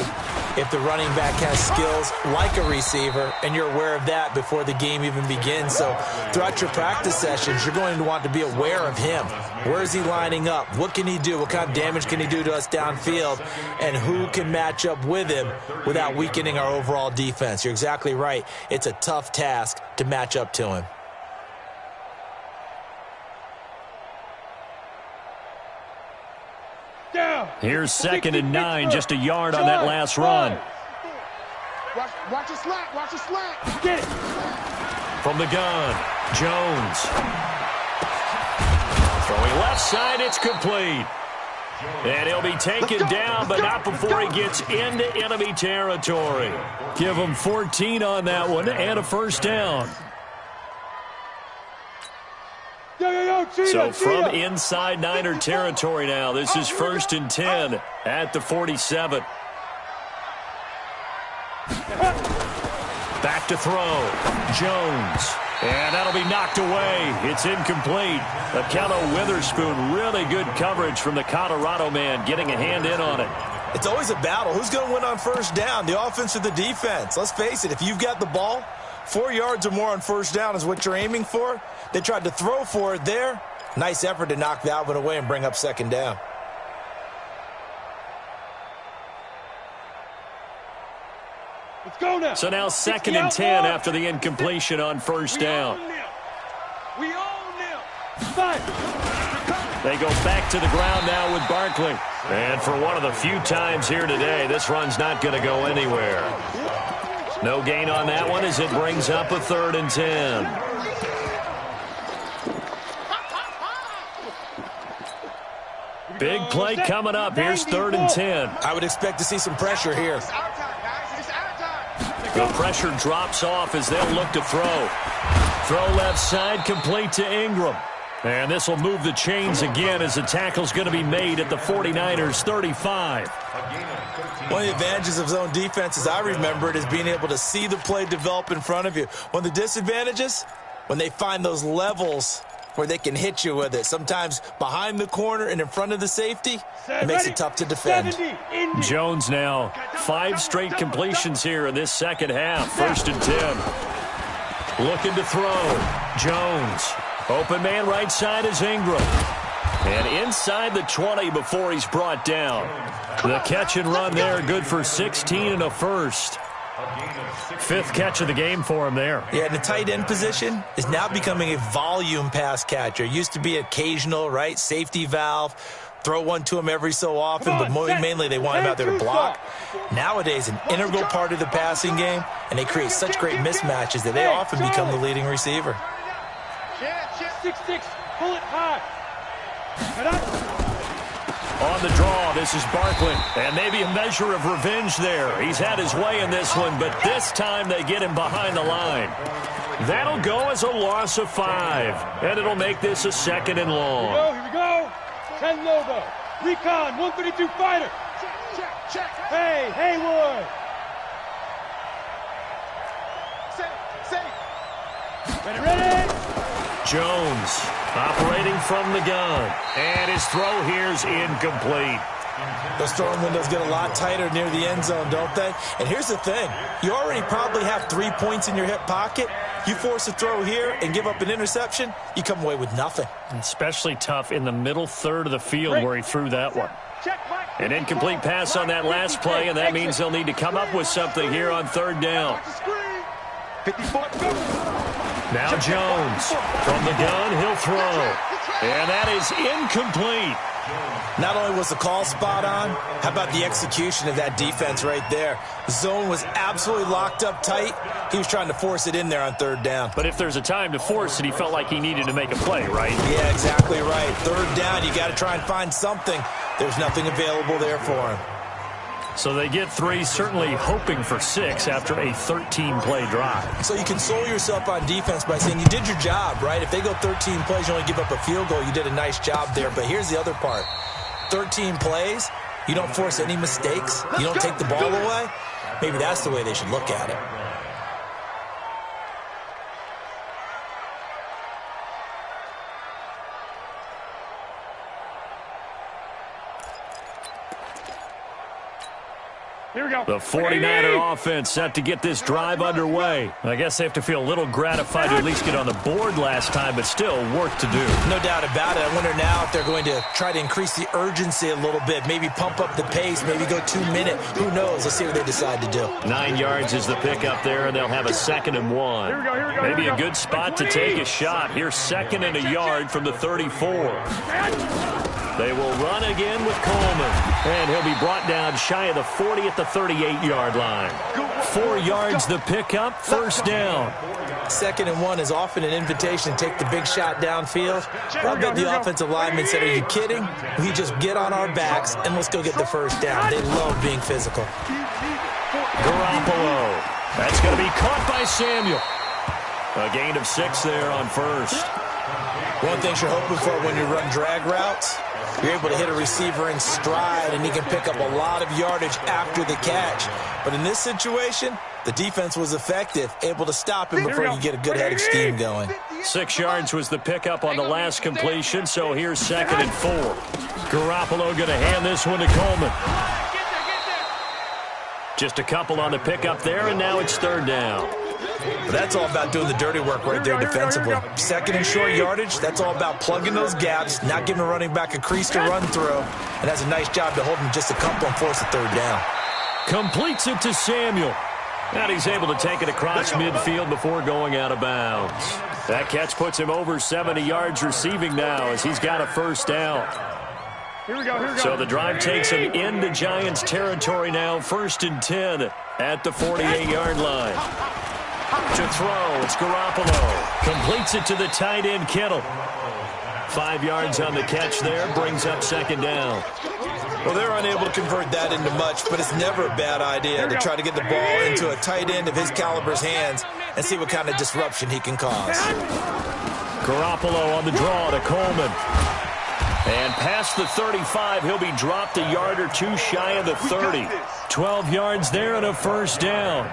if the running back has skills like a receiver, and you're aware of that before the game even begins. So throughout your practice sessions, you're going to want to be aware of him. Where is he lining up? What can he do? What kind of damage can he do to us downfield? And who can match up with him without weakening our overall defense? You're exactly right. It's a tough task to match up to him. Here's 2nd and 9, just a yard on that last run. Watch your slack. Watch your slack. Get it. From the gun, Jones. Throwing left side, it's complete. And he'll be taken down, but not before he gets into enemy territory. Give him 14 on that one and a first down. So from inside Niner territory now, this is 1st and 10 at the 47. Back to throw. Jones. And that'll be knocked away. It's incomplete. Akello Witherspoon, really good coverage from the Colorado man, getting a hand in on it. It's always a battle. Who's going to win on first down, the offense or the defense? Let's face it, if you've got the ball, 4 yards or more on first down is what you're aiming for. They tried to throw for it there. Nice effort to knock that one away and bring up 2nd down. Let's go now. So now 2nd and 10 after the incompletion on first down. We own them. They go back to the ground now with Barkley. And for one of the few times here today, this run's not going to go anywhere. No gain on that one as it brings up a 3rd and 10. Big play coming up. Here's 3rd and 10. I would expect to see some pressure here. The pressure drops off as they'll look to throw. Throw left side, complete to Ingram. And this will move the chains again as the tackle's going to be made at the 49ers 35. One of the advantages of zone defense, as I remember it, is being able to see the play develop in front of you. One of the disadvantages, when they find those levels where they can hit you with it. Sometimes behind the corner and in front of the safety, it makes it tough to defend. Jones now, 5 straight completions here in this second half. 1st and 10. Looking to throw. Jones. Open man right side is Ingram. And inside the 20 before he's brought down. The catch and run there, good for 16 and a first. 5th catch of the game for him there. Yeah, and the tight end position is now becoming a volume pass catcher. Used to be occasional, right? Safety valve. Throw one to him every so often, but mainly they want him out there to block. Nowadays, an integral part of the passing game, and they create such great mismatches that they often become the leading receiver. 6-6, pull it high. On the draw, this is Barkley. And maybe a measure of revenge there. He's had his way in this one, but this time they get him behind the line. That'll go as a loss of 5. And it'll make this a 2nd and long. Here we go. 10 logo. Recon, 132 fighter. Check. Hey, Haywood. Ready. Jones operating from the gun. And his throw here's incomplete. Those throwing windows get a lot tighter near the end zone, don't they? And here's the thing. You already probably have 3 points in your hip pocket. You force a throw here and give up an interception, you come away with nothing. Especially tough in the middle third of the field where he threw that one. An incomplete pass on that last play, and that means they'll need to come up with something here on 3rd down. Now Jones. From the gun, he'll throw. And that is incomplete. Not only was the call spot on, how about the execution of that defense right there? The zone was absolutely locked up tight. He was trying to force it in there on 3rd down. But if there's a time to force it, he felt like he needed to make a play, right? Yeah, exactly right. 3rd down, you got to try and find something. There's nothing available there for him. So they get 3, certainly hoping for 6 after a 13-play drive. So you console yourself on defense by saying you did your job, right? If they go 13 plays, you only give up a field goal, you did a nice job there. But here's the other part. 13 plays, you don't force any mistakes, you don't take the ball away. Maybe that's the way they should look at it. Here we go. The 49er offense set to get this drive underway. I guess they have to feel a little gratified to at least get on the board last time, but still work to do. No doubt about it. I wonder now if they're going to try to increase the urgency a little bit, maybe pump up the pace, maybe go 2-minute. Who knows? Let's see what they decide to do. 9 yards is the pickup there, and they'll have a 2nd and 1. Here we go. Maybe a good spot to take a shot. Here's 2nd and a yard from the 34. They will run again with Coleman. And he'll be brought down shy of the 40 at the 38-yard line. 4 yards the pickup, first down. 2nd and 1 is often an invitation to take the big shot downfield. I bet the offensive lineman said, are you kidding? We just get on our backs and let's go get the first down. They love being physical. Garoppolo. That's going to be caught by Samuel. A gain of 6 there on first. One thing you're hoping for when you run drag routes, you're able to hit a receiver in stride, and he can pick up a lot of yardage after the catch. But in this situation, the defense was effective, able to stop him before you get a good head of steam going. 6 yards was the pickup on the last completion, so here's 2nd and 4. Garoppolo going to hand this one to Coleman. Just a couple on the pickup there, and now it's 3rd down. But that's all about doing the dirty work right there defensively. 2nd and short yardage, that's all about plugging those gaps, not giving a running back a crease to run through, and has a nice job to hold him just a couple and force a 3rd down. Completes it to Samuel. And he's able to take it across midfield before going out of bounds. That catch puts him over 70 yards receiving now as he's got a first down. Here we go. So the drive takes him into Giants territory now, 1st and 10 at the 48-yard line. To throw, it's Garoppolo. Completes it to the tight end, Kittle. 5 yards on the catch there, brings up 2nd down. Well, they're unable to convert that into much, but it's never a bad idea to try to get the ball into a tight end of his caliber's hands and see what kind of disruption he can cause. Garoppolo on the draw to Coleman. And past the 35, he'll be dropped a yard or 2 shy of the 30. 12 yards there and a first down.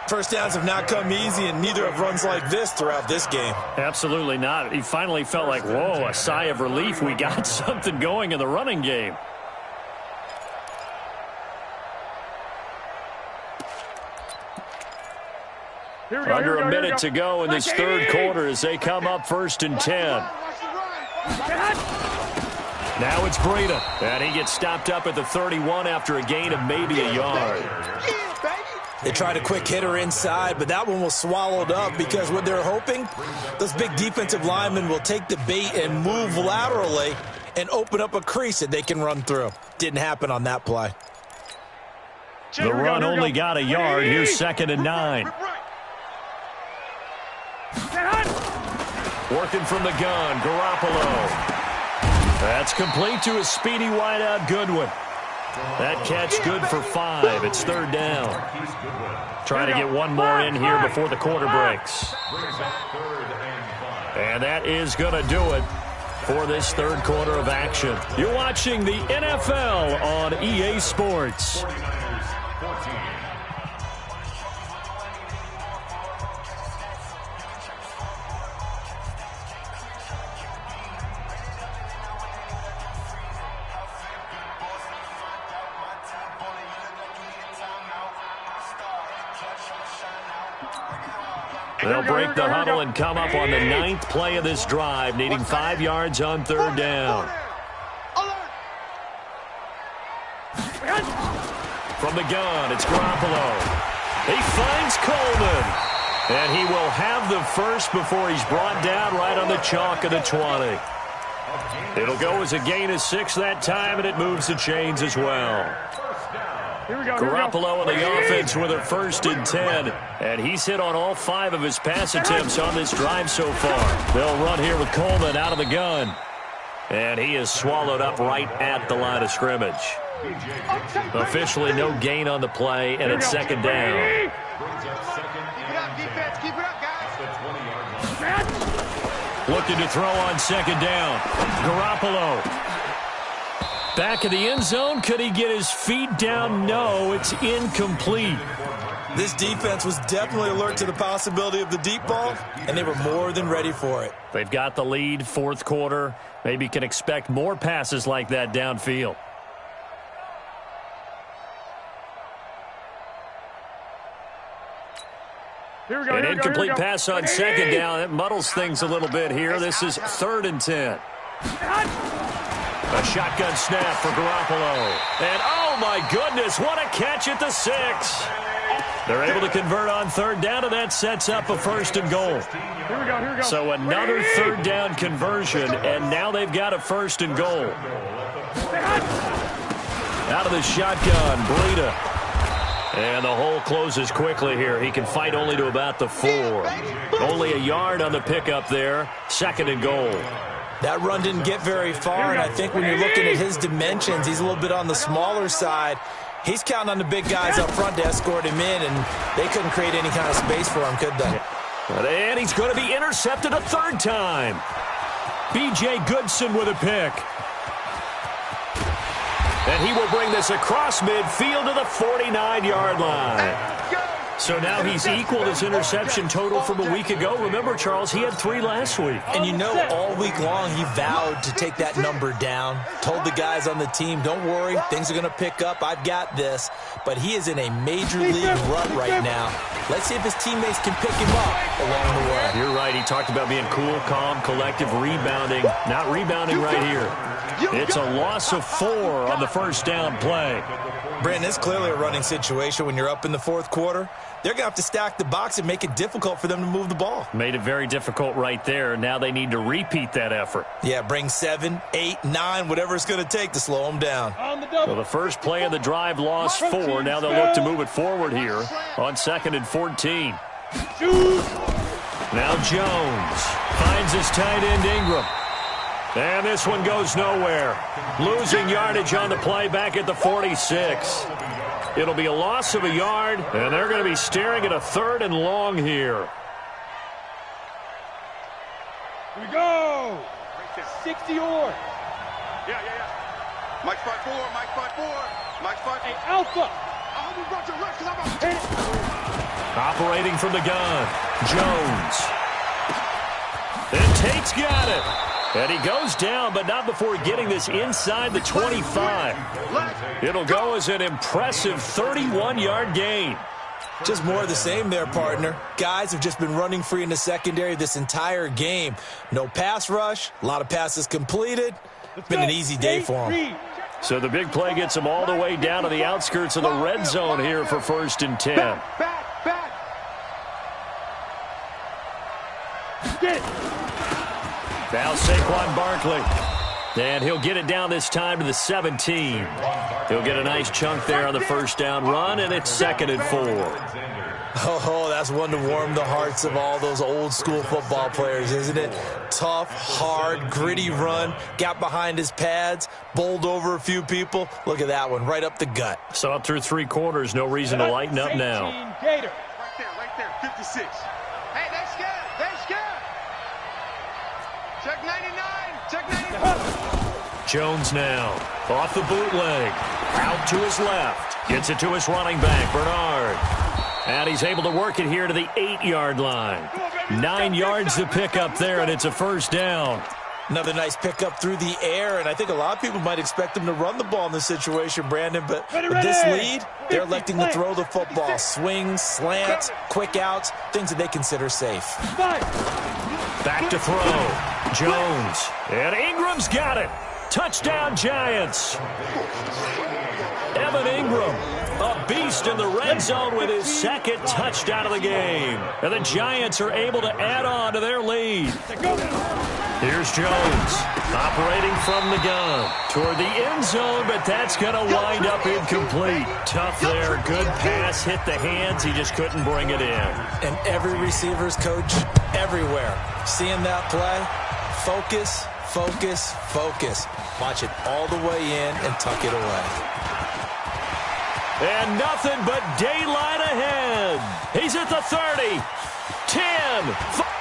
First downs have not come easy, and neither have runs like this throughout this game. Absolutely not. He finally felt like, whoa, a sigh of relief. We got something going in the running game. Under a minute to go in this 3rd quarter as they come up 1st and 10. Now it's Breida, and he gets stopped up at the 31 after a gain of maybe a yard. They tried a quick hitter inside, but that one was swallowed up because what they're hoping, those big defensive linemen will take the bait and move laterally and open up a crease that they can run through. Didn't happen on that play. The run only got a yard. Here's 2nd and 9. Working from the gun, Garoppolo. That's complete to a speedy wideout, Goodwin. That catch good for 5. It's 3rd down. Trying to get one more in here before the quarter breaks. And that is going to do it for this 3rd quarter of action. You're watching the NFL on EA Sports. They'll break the huddle and come up on the 9th play of this drive, needing 5 yards on 3rd down. From the gun, it's Garoppolo. He finds Coleman. And he will have the first before he's brought down right on the chalk of the 20. It'll go as a gain of 6 that time, and it moves the chains as well. Garoppolo on the offense with a 1st and 10. And he's hit on all 5 of his pass attempts on this drive so far. They'll run here with Coleman out of the gun. And he is swallowed up right at the line of scrimmage. Officially no gain on the play, and it's second down. Keep it up, defense. Keep it up, guys. Looking to throw on second down. Garoppolo. Back in the end zone. Could he get his feet down? No, it's incomplete. This defense was definitely alert to the possibility of the deep ball, and they were more than ready for it. They've got the lead, fourth quarter. Maybe can expect more passes like that downfield. An incomplete pass on second down. It muddles things a little bit here. This is 3rd and 10. A shotgun snap for Garoppolo. And, oh, my goodness, what a catch at the 6. They're able to convert on 3rd down, and that sets up a 1st and goal. Here we go. So another 3rd down conversion, and now they've got a 1st and goal. Out of the shotgun, Breida. And the hole closes quickly here. He can fight only to about the 4. Only a yard on the pickup there. 2nd and goal. That run didn't get very far, and I think when you're looking at his dimensions, he's a little bit on the smaller side. He's counting on the big guys up front to escort him in, and they couldn't create any kind of space for him, could they? And he's going to be intercepted a 3rd time. B.J. Goodson with a pick. And he will bring this across midfield to the 49-yard line. So now he's equaled his interception total from a week ago. Remember, Charles, he had 3 last week. And you know, all week long he vowed to take that number down. Told the guys on the team, don't worry, things are going to pick up. I've got this. But he is in a major league rut right now. Let's see if his teammates can pick him up along the way. You're right. He talked about being cool, calm, collective, rebounding. Not rebounding right here. It's a loss of 4 on the 1st down play. Brandon, it's clearly a running situation when you're up in the 4th quarter. They're going to have to stack the box and make it difficult for them to move the ball. Made it very difficult right there. Now they need to repeat that effort. Yeah, bring 7, 8, 9, whatever it's going to take to slow them down. Well, the first play of the drive lost 4. Now they'll look to move it forward here on 2nd and 14. Now Jones finds his tight end Ingram. And this one goes nowhere. Losing yardage on the play back at the 46. It'll be a loss of a yard, and they're going to be staring at a 3rd and long here. Here we go. 60 or. Yeah. Mike 5-4, Mike 5-4, Mike 5. Hey, Alpha. Operating from the gun, Jones. And Tate's got it. And he goes down, but not before getting this inside the 25. It'll go as an impressive 31-yard gain. Just more of the same there, partner. Guys have just been running free in the secondary this entire game. No pass rush, a lot of passes completed. It's been an easy day for them. So the big play gets them all the way down to the outskirts of the red zone here for 1st and 10. Back. Get it. Now Saquon Barkley. And he'll get it down this time to the 17. He'll get a nice chunk there on the 1st down run, and it's 2nd and 4. Oh, that's one to warm the hearts of all those old school football players, isn't it? Tough, hard, gritty run. Got behind his pads, bowled over a few people. Look at that one, right up the gut. So up through 3 quarters, no reason to lighten up now. Gator. Right there, 56. Hey, they scared. Check 99. Jones now off the bootleg. Out to his left. Gets it to his running back, Bernard. And he's able to work it here to the 8-yard line. 9 yards to pick up there, and it's a 1st down. Another nice pickup through the air, and I think a lot of people might expect them to run the ball in this situation, Brandon, but with this lead, they're electing to throw the football. Swings, slants, quick outs, things that they consider safe. Back to throw. Jones. And Ingram's got it. Touchdown, Giants. Evan Ingram, a beast in the red zone with his 2nd touchdown of the game. And the Giants are able to add on to their lead. Here's Jones, operating from the gun toward the end zone, but that's going to wind up incomplete. Tough there, good pass, hit the hands, he just couldn't bring it in. And every receiver's coach everywhere, seeing that play, focus, focus, focus. Watch it all the way in and tuck it away. And nothing but daylight ahead. He's at the 30, 10,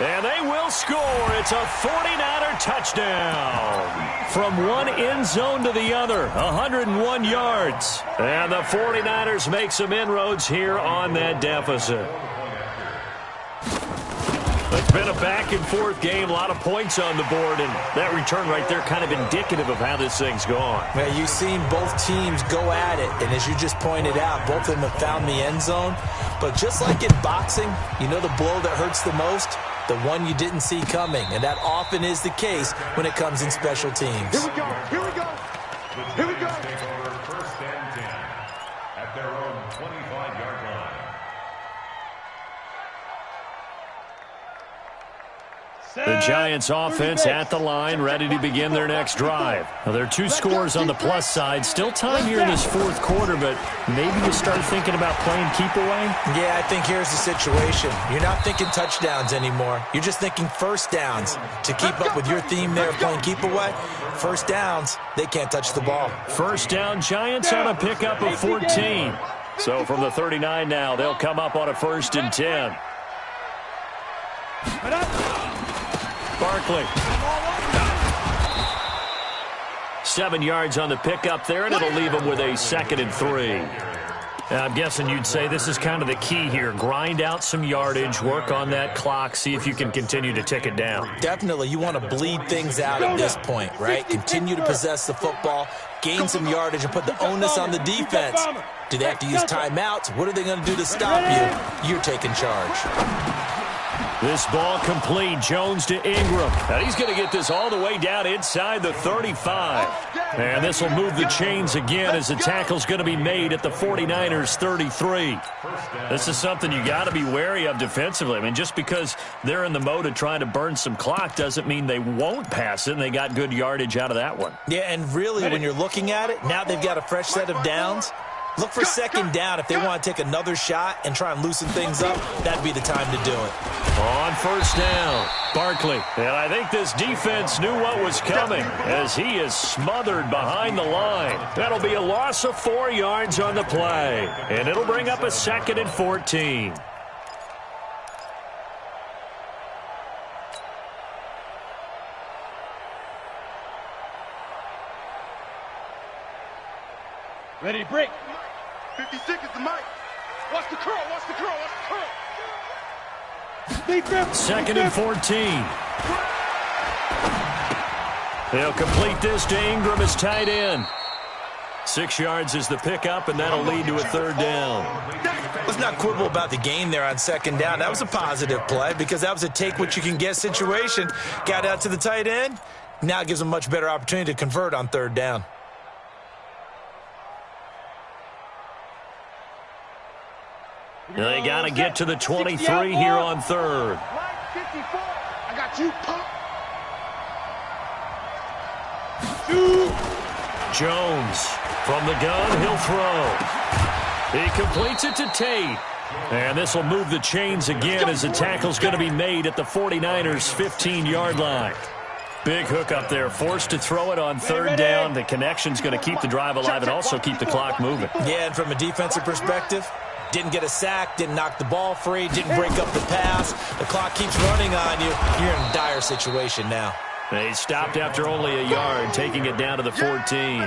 and they will score. It's a 49er touchdown. From one end zone to the other, 101 yards. And the 49ers make some inroads here on that deficit. It's been a back-and-forth game, a lot of points on the board, and that return right there kind of indicative of how this thing's gone. Man, you've seen both teams go at it, and as you just pointed out, both of them have found the end zone. But just like in boxing, you know the blow that hurts the most? The one you didn't see coming, and that often is the case when it comes in special teams. Here we go. Here we go. Here we go. Take over first and 10 at their own 25-yard line. The Giants offense at the line, ready to begin their next drive. Now, there are two scores on the plus side. Still time here in this fourth quarter, but maybe you start thinking about playing keep away? Yeah, I think here's the situation. You're not thinking touchdowns anymore. You're just thinking first downs. To keep up with your theme there, playing keep away, first downs, they can't touch the ball. First down, Giants on a pickup of 14. So from the 39 now, they'll come up on a 1st and 10. Barkley. 7 yards on the pickup there, and it'll leave him with a 2nd and 3. I'm guessing you'd say this is kind of the key here. Grind out some yardage, work on that clock, see if you can continue to tick it down. Definitely. You want to bleed things out at this point, right? Continue to possess the football, gain some yardage, and put the onus on the defense. Do they have to use timeouts? What are they going to do to stop you? You're taking charge. This ball complete. Jones to Ingram. And he's going to get this all the way down inside the 35. And this will move the chains again as the tackle's going to be made at the 49ers 33. This is something you got to be wary of defensively. I mean, just because they're in the mode of trying to burn some clock doesn't mean they won't pass it, and they got good yardage out of that one. Yeah, and really, when you're looking at it, now they've got a fresh set of downs. Look for 2nd down if they want to take another shot and try and loosen things up. That'd be the time to do it. On 1st down, Barkley. And I think this defense knew what was coming as he is smothered behind the line. That'll be a loss of 4 yards on the play. And it'll bring up a 2nd and 14. Ready to break. 50 seconds to Mike. Watch the curl, watch the curl, watch the curl. 2nd and 14. They'll complete this to Ingram as tight end. 6 yards is the pickup, and that'll lead to a 3rd down. Let's not quibble about the gain there on 2nd down. That was a positive play because that was a take-what-you-can-get situation. Got out to the tight end. Now it gives them a much better opportunity to convert on 3rd down. They got to get to the 23 here on 3rd. Mike, 54. I got you, pump. Jones from the gun, he'll throw. He completes it to Tate. And this will move the chains again as the tackle's going to be made at the 49ers' 15-yard line. Big hook up there, forced to throw it on 3rd down. The connection's going to keep the drive alive and also keep the clock moving. Yeah, and from a defensive perspective, didn't get a sack, didn't knock the ball free, didn't break up the pass. The clock keeps running on you. You're in a dire situation now. They stopped after only a yard, taking it down to the 14.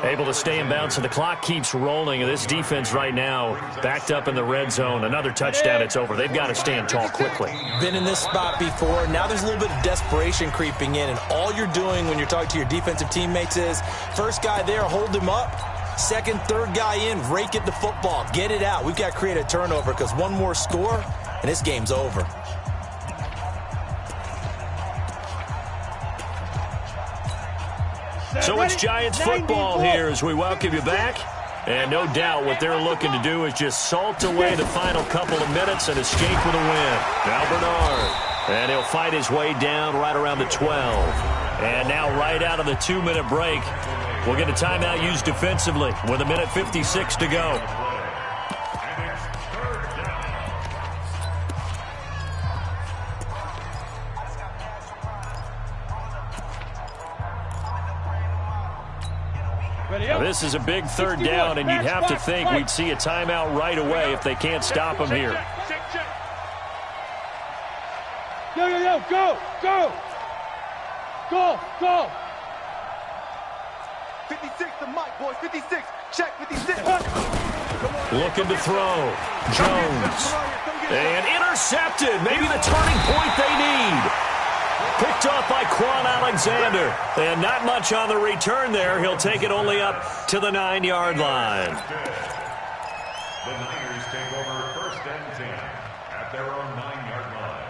Able to stay in bounds, so the clock keeps rolling. This defense right now backed up in the red zone. Another touchdown, it's over. They've got to stand tall quickly. Been in this spot before. Now there's a little bit of desperation creeping in, and all you're doing when you're talking to your defensive teammates is first guy there, hold him up. 2nd, 3rd guy in, rake at the football. Get it out. We've got to create a turnover because one more score, and this game's over. So it's Giants football here as we welcome you back. And no doubt what they're looking to do is just salt away the final couple of minutes and escape with a win. Now Bernard. And he'll fight his way down right around the 12. And now right out of the 2-minute break, we'll get a timeout used defensively with 1:56 to go. Now, this is a big third down, and you'd have to think we'd see a timeout right away if they can't stop him here. Yo, yo, yo, go, go. Go, go. 56 to Mike, boys, 56. Check 56. Looking to throw. Jones. And intercepted. Maybe the turning point they need. Picked off by Quan Alexander. And not much on the return there. He'll take it only up to the 9-yard line. The Niners take over 1st and 10 at their own 9-yard line.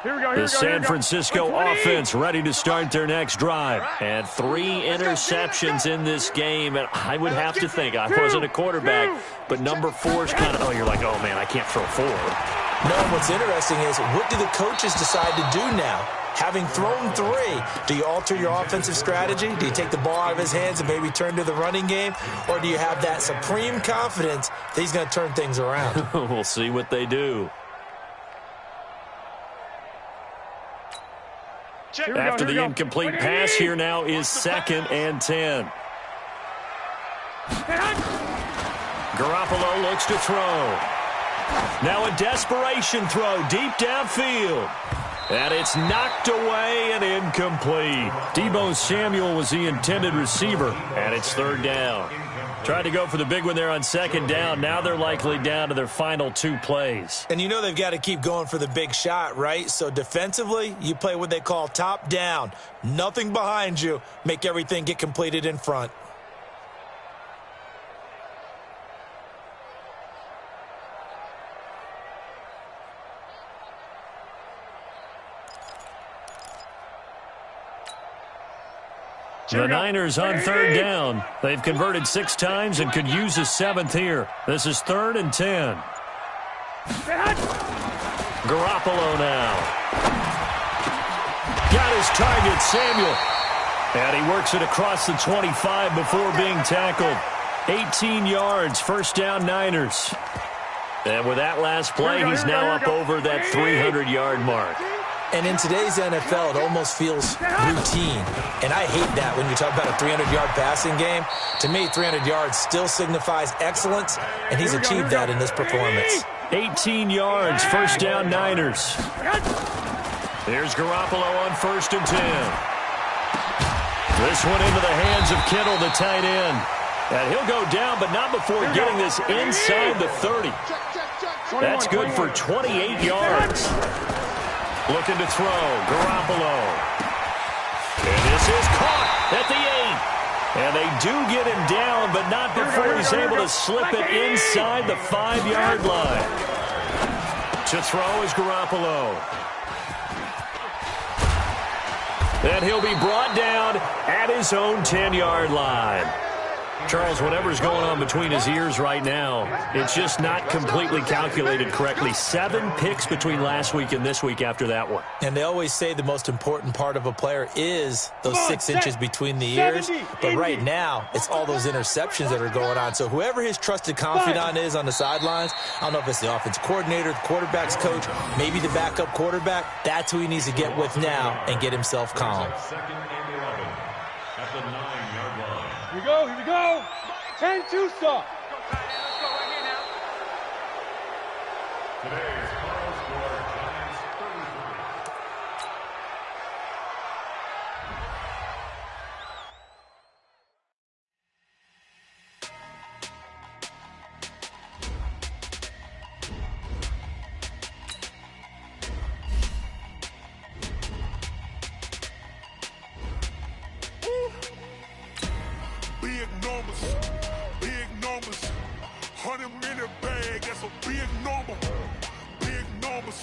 Here we go, The San Francisco offense ready to start their next drive. And 3 interceptions in this game. And I would have to think, I wasn't a quarterback, but number 4 is kind of, oh, you're like, oh, man, I can't throw 4. No, what's interesting is, what do the coaches decide to do now? Having thrown 3, do you alter your offensive strategy? Do you take the ball out of his hands and maybe turn to the running game? Or do you have that supreme confidence that he's going to turn things around? We'll see what they do. After the incomplete pass, here now is 2nd and 10. Garoppolo looks to throw. Now a desperation throw deep downfield. And it's knocked away and incomplete. Deebo Samuel was the intended receiver, and it's 3rd down. Tried to go for the big one there on 2nd down. Now they're likely down to their final 2 plays. And you know they've got to keep going for the big shot, right? So defensively, you play what they call top down. Nothing behind you. Make everything get completed in front. The Niners on 3rd down. They've converted 6 times and could use a 7th here. This is 3rd and 10. Garoppolo now. Got his target, Samuel. And he works it across the 25 before being tackled. 18 yards, 1st down Niners. And with that last play, he's now up over that 300-yard mark. And in today's NFL, it almost feels routine. And I hate that when you talk about a 300-yard passing game. To me, 300 yards still signifies excellence, and he's achieved that in this performance. 18 yards, 1st down Niners. There's Garoppolo on 1st and 10. This one into the hands of Kittle, the tight end. And he'll go down, but not before getting this inside the 30. That's good for 28 yards. Looking to throw, Garoppolo. And this is caught at the 8. And they do get him down, but not before he's able to slip it inside the 5-yard line. To throw is Garoppolo. And he'll be brought down at his own 10-yard line. Charles, whatever's going on between his ears right now, it's just not completely calculated correctly. 7 picks between last week and this week after that one. And they always say the most important part of a player is those 6 inches between the ears. But right now, it's all those interceptions that are going on. So whoever his trusted confidant is on the sidelines, I don't know if it's the offensive coordinator, the quarterback's coach, maybe the backup quarterback, that's who he needs to get with now and get himself calm. 2nd and 11 at the 9-yard line. Here we go, here we go. 10-2 stop. Today's final score, Giants 33. Big numbers, 100-minute bag, that's a big number, big numbers.